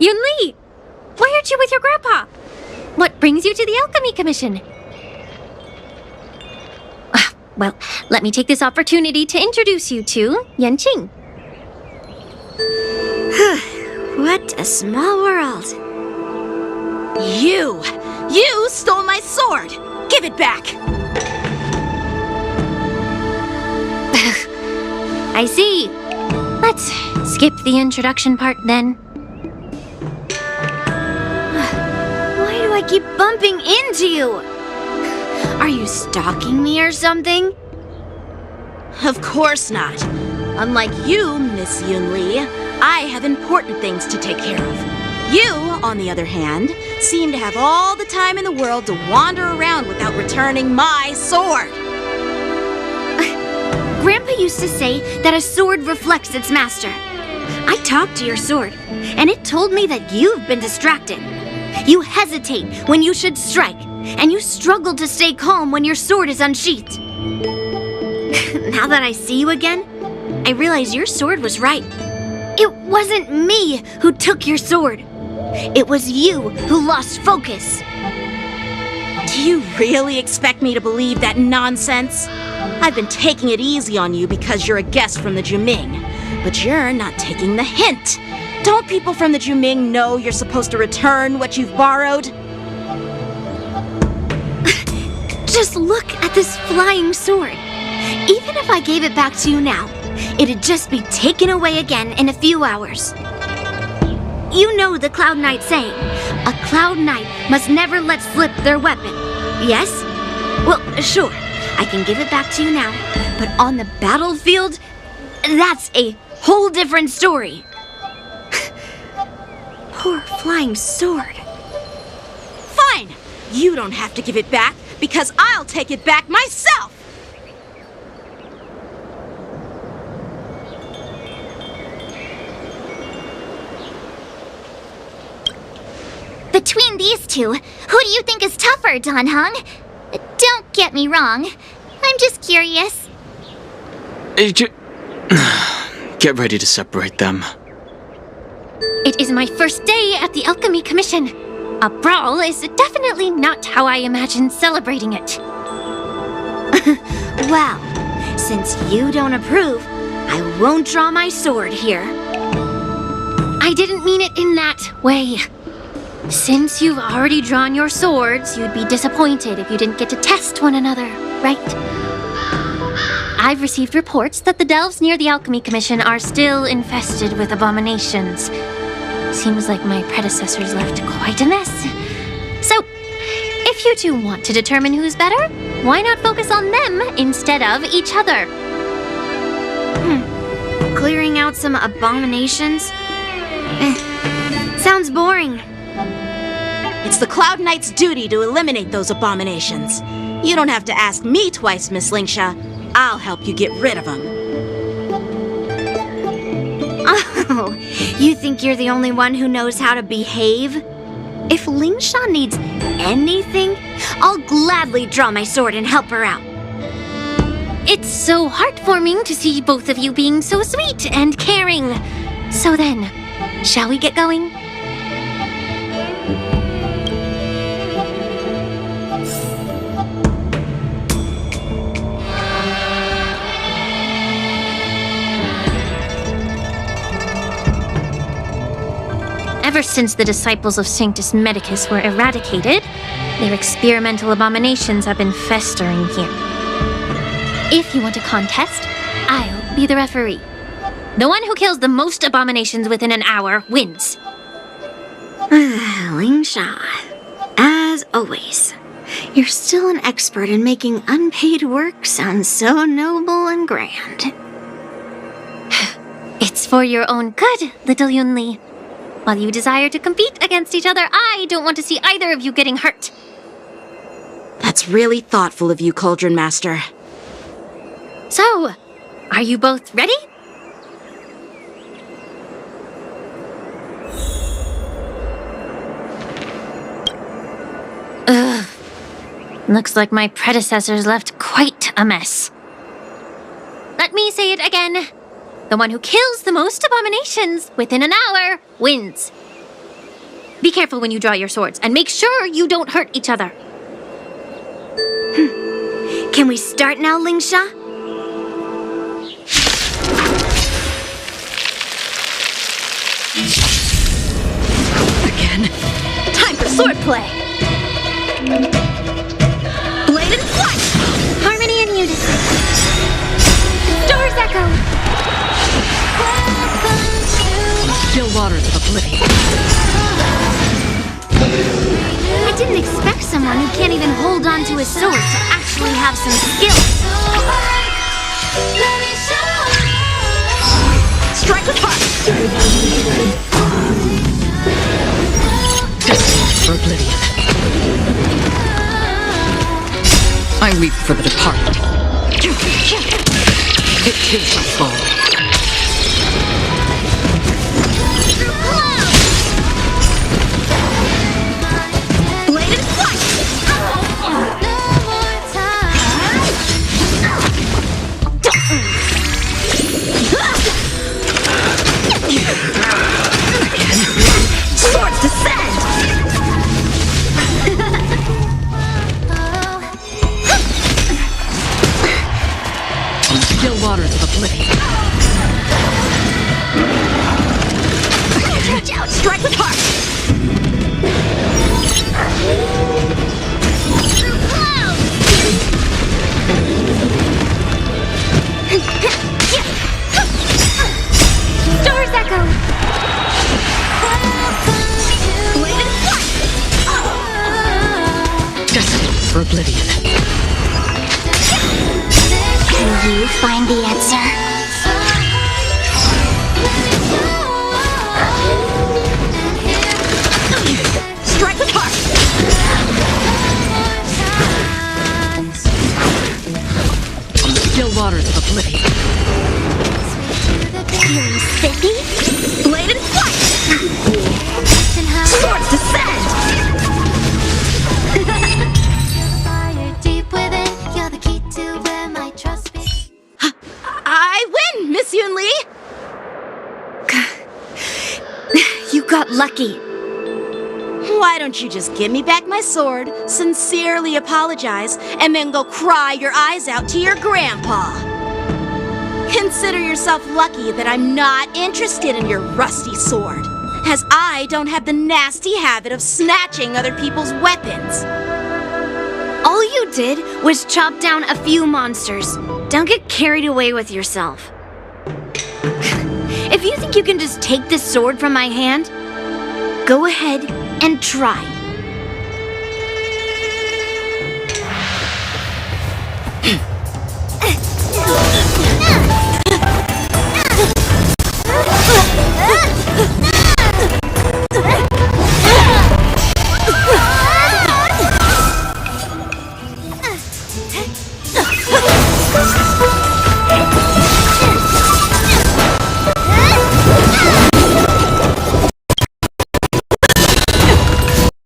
Yunli! Why aren't you with your grandpa? What brings you to the Alchemy Commission? Well, let me take this opportunity to introduce you to YANQING. What a small world. You stole my sword! Give it back! I see. Let's skip the introduction part then. Why do I keep bumping into you? Are you stalking me or something? Of course not. Unlike you, Miss Yunli, I have important things to take care of. You, on the other hand, seem to have all the time in the world to wander around without returning my sword. Grandpa used to say that a sword reflects its master. I talked to your sword, and it told me that you've been distracted. You hesitate when you should strike, and you struggle to stay calm when your sword is unsheathed. Now that I see you again, I realize your sword was right. It wasn't me who took your sword. It was you who lost focus. Do you really expect me to believe that nonsense? I've been taking it easy on you because you're a guest from the Juming, but you're not taking the hint. Don't people from the Juming know you're supposed to return what you've borrowed? Just look at this flying sword. Even if I gave it back to you now, it'd just be taken away again in a few hours. You know the Cloud Knight saying, a Cloud Knight must never let slip their weapon. Yes? Well, sure, I can give it back to you now, but on the battlefield, that's a whole different story. Poor flying sword. Fine! You don't have to give it back, because I'll take it back myself! Between these two, who do you think is tougher, Dan Heng? Don't get me wrong. I'm just curious. Get ready to separate them. It is my first day at the Alchemy Commission. A brawl is definitely not how I imagined celebrating it. Well, since you don't approve, I won't draw my sword here. I didn't mean it in that way. Since you've already drawn your swords, you'd be disappointed if you didn't get to test one another, right? I've received reports that the delves near the Alchemy Commission are still infested with abominations. Seems like my predecessors left quite a mess. So, if you two want to determine who's better, why not focus on them instead of each other? clearing out some abominations? Sounds boring. It's the Cloud Knight's duty to eliminate those abominations. You don't have to ask me twice, Miss Lingsha. I'll help you get rid of them. Oh, you think you're the only one who knows how to behave? If Lingsha needs anything, I'll gladly draw my sword and help her out. It's so heartwarming to see both of you being so sweet and caring. So then, shall we get going? Ever since the disciples of Sanctus Medicus were eradicated, their experimental abominations have been festering here. If you want a contest, I'll be the referee. The one who kills the most abominations within an hour wins. Lingsha, as always, you're still an expert in making unpaid work sound so noble and grand. It's for your own good, little Yunli. While you desire to compete against each other, I don't want to see either of you getting hurt. That's really thoughtful of you, Cauldron Master. So, are you both ready? Ugh. Looks like my predecessors left quite a mess. Let me say it again. The one who kills the most abominations within an hour wins. Be careful when you draw your swords, and make sure you don't hurt each other. Can we start now, Lingsha? Again. Time for swordplay! Blade and flight! Harmony and unison. Stars echo! Still waters of oblivion. I didn't expect someone who can't even hold on to his sword to actually have some skill. Strike with heart! For oblivion. I weep for the departed. It kills my soul. Swords descend! Still waters of oblivion. Watch out! Strike with heart! Stars echo! For oblivion. Can you find the answer? Strike with heart! Still waters of oblivion. Feeling spiffy? Blade and flight! Swords descend! I win, Miss Yunli! You got lucky. Why don't you just give me back my sword, sincerely apologize, and then go cry your eyes out to your grandpa? Consider yourself lucky that I'm not interested in your rusty sword, as I don't have the nasty habit of snatching other people's weapons. All you did was chop down a few monsters. Don't get carried away with yourself. If you think you can just take this sword from my hand, go ahead and try.